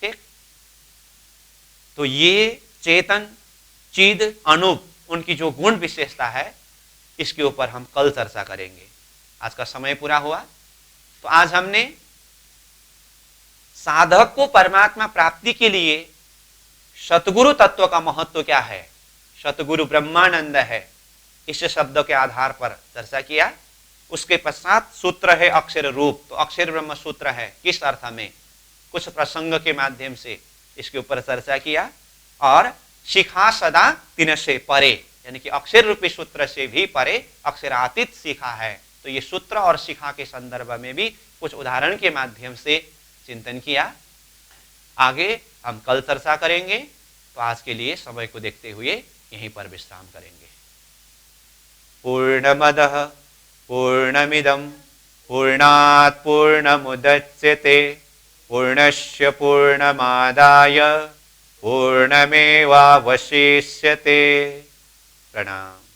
ठीक। तो ये चेतन चिद अनूप, उनकी जो गुण विशेषता है, इसके ऊपर हम कल चर्चा करेंगे। आज का समय पूरा हुआ। तो आज हमने साधक को परमात्मा प्राप्ति के लिए सतगुरु तत्व का महत्व क्या है, सतगुरु ब्रह्मानंद है, इस शब्द के आधार पर चर्चा किया। उसके पश्चात सूत्र है अक्षर रूप, तो अक्षर ब्रह्म सूत्र है किस अर्थ में, कुछ प्रसंग के माध्यम से इसके ऊपर चर्चा किया। और शिखा सदा तीन से परे, यानी कि अक्षर रूपी सूत्र से भी परे अक्षरातीत शिखा है। तो ये सूत्र और शिखा के संदर्भ में भी कुछ उदाहरण के माध्यम से चिंतन किया। आगे हम कल चर्चा करेंगे। तो आज के लिए समय को देखते हुए यहीं पर विश्राम करेंगे। पूर्णमदः पूर्णमिदं पूर्णात् पूर्णमुदच्यते पूर्णस्य पूर्णमादाय पूर्णमेवावशिष्यते। प्रणाम।